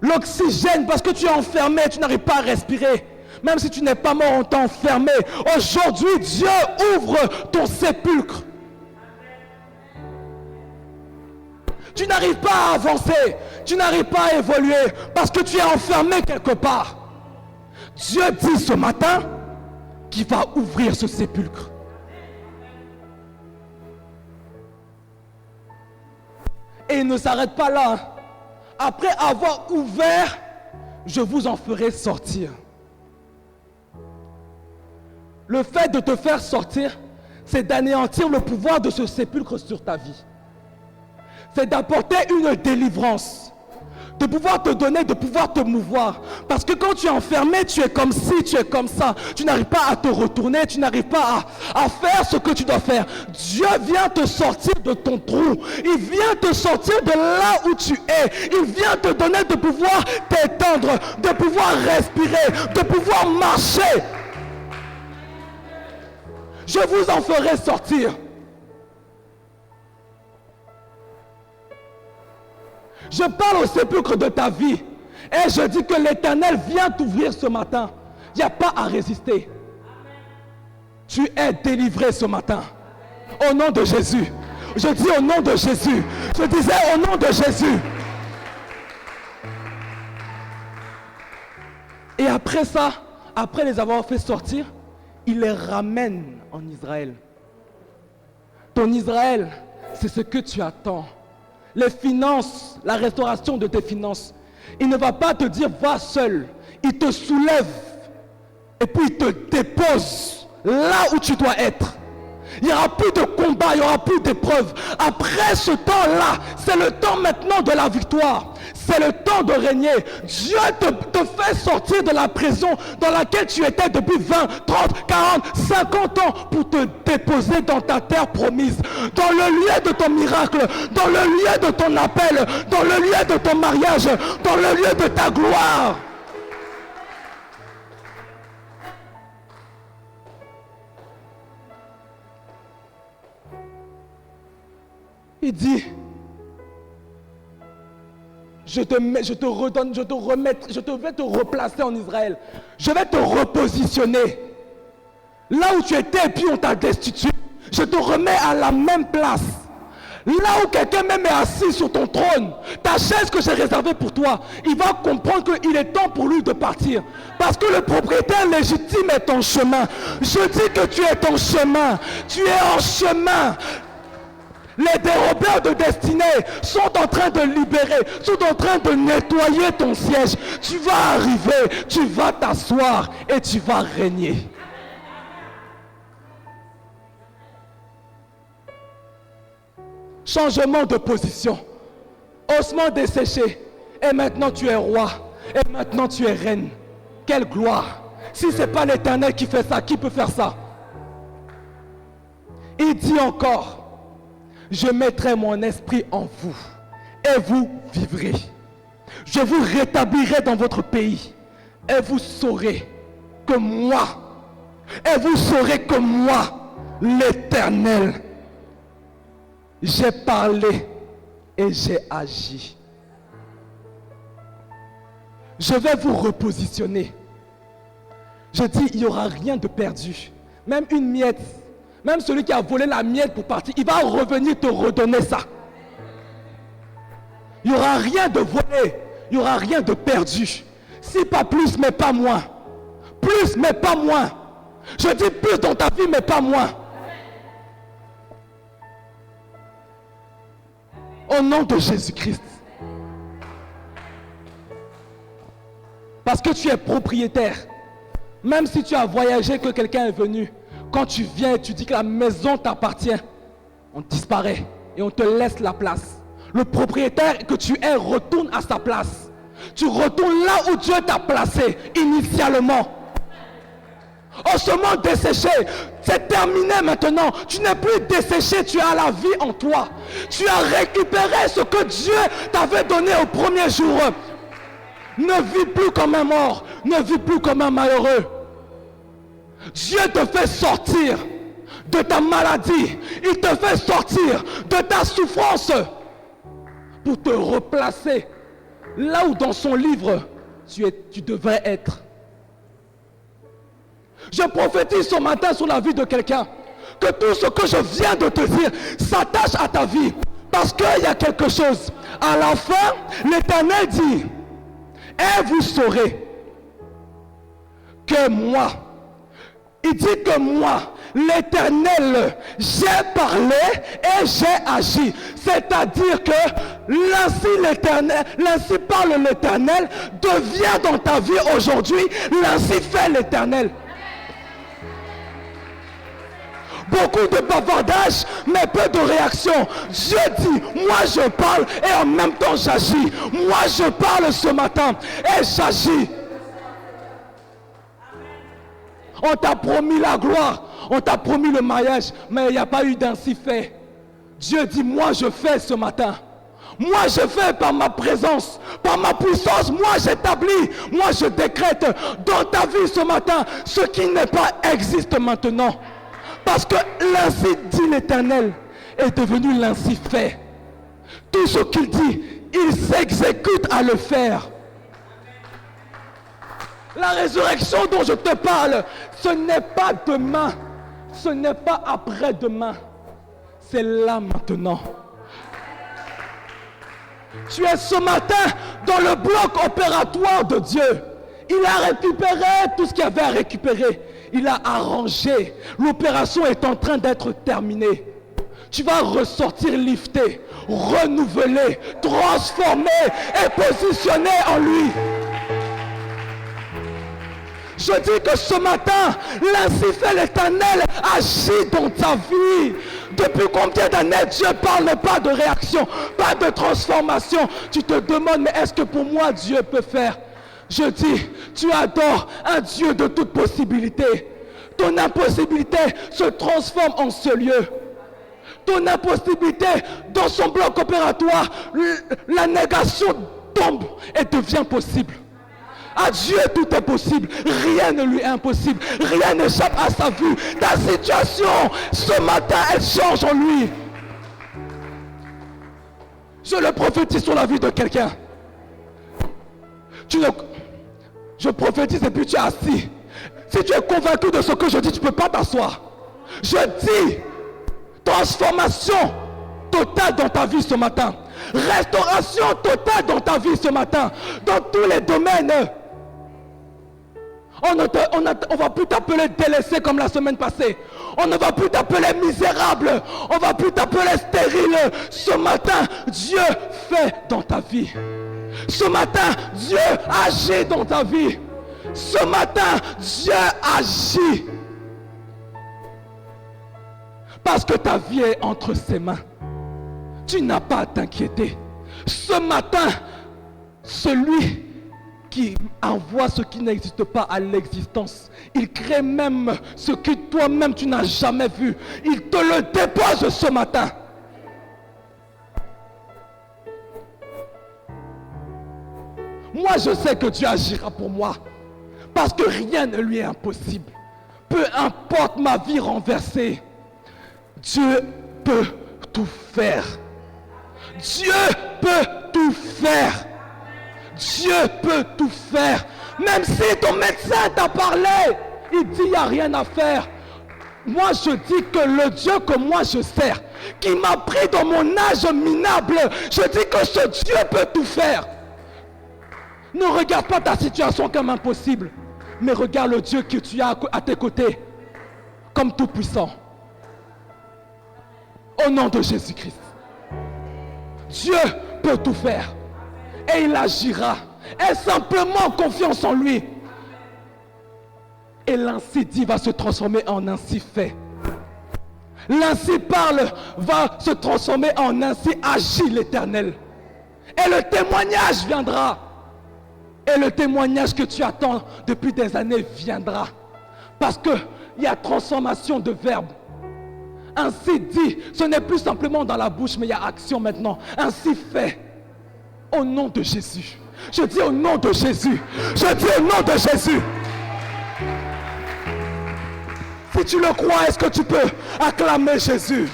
l'oxygène parce que tu es enfermé, tu n'arrives pas à respirer. Même si tu n'es pas mort, on t'a enfermé. Aujourd'hui, Dieu ouvre ton sépulcre. Tu n'arrives pas à avancer, tu n'arrives pas à évoluer parce que tu es enfermé quelque part. Dieu dit ce matin qu'il va ouvrir ce sépulcre. il ne s'arrête pas là. Après avoir ouvert, je vous en ferai sortir. Le fait de te faire sortir, c'est d'anéantir le pouvoir de ce sépulcre sur ta vie. C'est d'apporter une délivrance, de pouvoir te donner, de pouvoir te mouvoir. Parce que quand tu es enfermé, tu es comme ci, tu es comme ça. Tu n'arrives pas à te retourner, tu n'arrives pas à faire ce que tu dois faire. Dieu vient te sortir de ton trou. Il vient te sortir de là où tu es. Il vient te donner de pouvoir t'étendre, de pouvoir respirer, de pouvoir marcher. Je vous en ferai sortir. Je parle au sépulcre de ta vie et je dis que l'Éternel vient t'ouvrir ce matin. Il n'y a pas à résister. Tu es délivré ce matin. Au nom de Jésus. Je dis au nom de Jésus. Je disais au nom de Jésus. Et après ça, après les avoir fait sortir, il les ramène en Israël. Ton Israël, c'est ce que tu attends. Les finances, la restauration de tes finances. Il ne va pas te dire va seul. Il te soulève et puis il te dépose là où tu dois être. Il n'y aura plus de combat, il n'y aura plus d'épreuves. Après ce temps-là, c'est le temps maintenant de la victoire. C'est le temps de régner. Dieu te fait sortir de la prison dans laquelle tu étais depuis 20, 30, 40, 50 ans pour te déposer dans ta terre promise. Dans le lieu de ton miracle, dans le lieu de ton appel, dans le lieu de ton mariage, dans le lieu de ta gloire. Il dit, je vais te replacer en Israël. Je vais te repositionner. Là où tu étais et puis on t'a destitué, je te remets à la même place. Là où quelqu'un même est assis sur ton trône, ta chaise que j'ai réservée pour toi, il va comprendre qu'il est temps pour lui de partir. Parce que le propriétaire légitime est en chemin. Je dis que tu es en chemin. Tu es en chemin. Les dérobeurs de destinée sont en train de libérer, sont en train de nettoyer ton siège. Tu vas arriver, tu vas t'asseoir et tu vas régner. Changement de position, ossements desséchés, et maintenant tu es roi, et maintenant tu es reine. Quelle gloire! Si ce n'est pas l'Éternel qui fait ça, qui peut faire ça? Il dit encore, je mettrai mon esprit en vous et vous vivrez. Je vous rétablirai dans votre pays et vous saurez que moi, l'Éternel, j'ai parlé et j'ai agi. Je vais vous repositionner. Je dis, il n'y aura rien de perdu. Même une miette. Même celui qui a volé la miette pour partir, il va revenir te redonner ça. Il n'y aura rien de volé, il n'y aura rien de perdu. Si pas plus, mais pas moins. Plus, mais pas moins. Je dis plus dans ta vie, mais pas moins. Au nom de Jésus-Christ. Parce que tu es propriétaire. Même si tu as voyagé, que quelqu'un est venu. Quand tu viens et tu dis que la maison t'appartient, on disparaît et on te laisse la place. Le propriétaire que tu es retourne à sa place. Tu retournes là où Dieu t'a placé initialement. Ossements desséchés, c'est terminé maintenant. Tu n'es plus desséché, tu as la vie en toi. Tu as récupéré ce que Dieu t'avait donné au premier jour. Ne vis plus comme un mort, ne vis plus comme un malheureux. Dieu te fait sortir de ta maladie. Il te fait sortir de ta souffrance pour te replacer là où dans son livre tu devrais être. Je prophétise ce matin sur la vie de quelqu'un que tout ce que je viens de te dire s'attache à ta vie. Parce qu'il y a quelque chose. À la fin, l'Éternel dit, et vous saurez que moi, il dit que moi, l'Éternel, j'ai parlé et j'ai agi. C'est-à-dire que l'ainsi parle l'Éternel, devient dans ta vie aujourd'hui, l'ainsi fait l'Éternel. Beaucoup de bavardage, mais peu de réaction. Dieu dit, moi je parle et en même temps j'agis. Moi je parle ce matin et j'agis. On t'a promis la gloire, on t'a promis le mariage, mais il n'y a pas eu d'ainsi fait. Dieu dit, moi je fais ce matin. Moi je fais par ma présence, par ma puissance, moi j'établis, moi je décrète dans ta vie ce matin, ce qui n'est pas existe maintenant. Parce que l'ainsi dit l'Éternel est devenu l'ainsi fait. Tout ce qu'il dit, il s'exécute à le faire. La résurrection dont je te parle, ce n'est pas demain, ce n'est pas après-demain, c'est là maintenant. Tu es ce matin dans le bloc opératoire de Dieu. Il a récupéré tout ce qu'il y avait à récupérer. Il a arrangé. L'opération est en train d'être terminée. Tu vas ressortir lifté, renouvelé, transformé et positionné en lui. Je dis que ce matin, l'ainsi fait l'Éternel agit dans ta vie. Depuis combien d'années Dieu parle pas de réaction, pas de transformation. Tu te demandes, mais est-ce que pour moi Dieu peut faire? Je dis, tu adores un Dieu de toute possibilité. Ton impossibilité se transforme en ce lieu. Ton impossibilité dans son bloc opératoire, la négation tombe et devient possible. À Dieu tout est possible, rien ne lui est impossible, rien n'échappe à sa vue. Ta situation, ce matin, elle change en lui. Je le prophétise sur la vie de quelqu'un. Je prophétise et puis tu es assis. Si tu es convaincu de ce que je dis, tu ne peux pas t'asseoir. Je dis, transformation totale dans ta vie ce matin. Restauration totale dans ta vie ce matin. Dans tous les domaines. On ne va plus t'appeler délaissé comme la semaine passée. On ne va plus t'appeler misérable. On ne va plus t'appeler stérile. Ce matin, Dieu fait dans ta vie. Ce matin, Dieu agit dans ta vie. Ce matin, Dieu agit. Parce que ta vie est entre ses mains. Tu n'as pas à t'inquiéter. Ce matin, celui qui envoie ce qui n'existe pas à l'existence, il crée même ce que toi-même tu n'as jamais vu. Il te le dépose ce matin. Moi, je sais que Dieu agira pour moi. Parce que rien ne lui est impossible. Peu importe ma vie renversée, Dieu peut tout faire. Dieu peut tout faire. Dieu peut tout faire. Même si ton médecin t'a parlé, il dit il n'y a rien à faire. Moi je dis que le Dieu que moi je sers, qui m'a pris dans mon âge minable, je dis que ce Dieu peut tout faire. Ne regarde pas ta situation comme impossible, mais regarde le Dieu que tu as à tes côtés comme tout puissant. Au nom de Jésus-Christ. Dieu peut tout faire. Et il agira. Aie simplement confiance en lui. Et l'ainsi dit va se transformer en ainsi fait. L'ainsi parle va se transformer en ainsi agit l'Éternel. Et le témoignage viendra. Et le témoignage que tu attends depuis des années viendra. Parce qu'il y a transformation de verbe. Ainsi dit, ce n'est plus simplement dans la bouche, mais il y a action maintenant. Ainsi fait. Au nom de Jésus. Je dis au nom de Jésus. Je dis au nom de Jésus. Si tu le crois, est-ce que tu peux acclamer Jésus?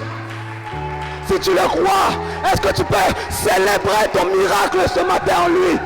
Si tu le crois, est-ce que tu peux célébrer ton miracle ce matin en lui?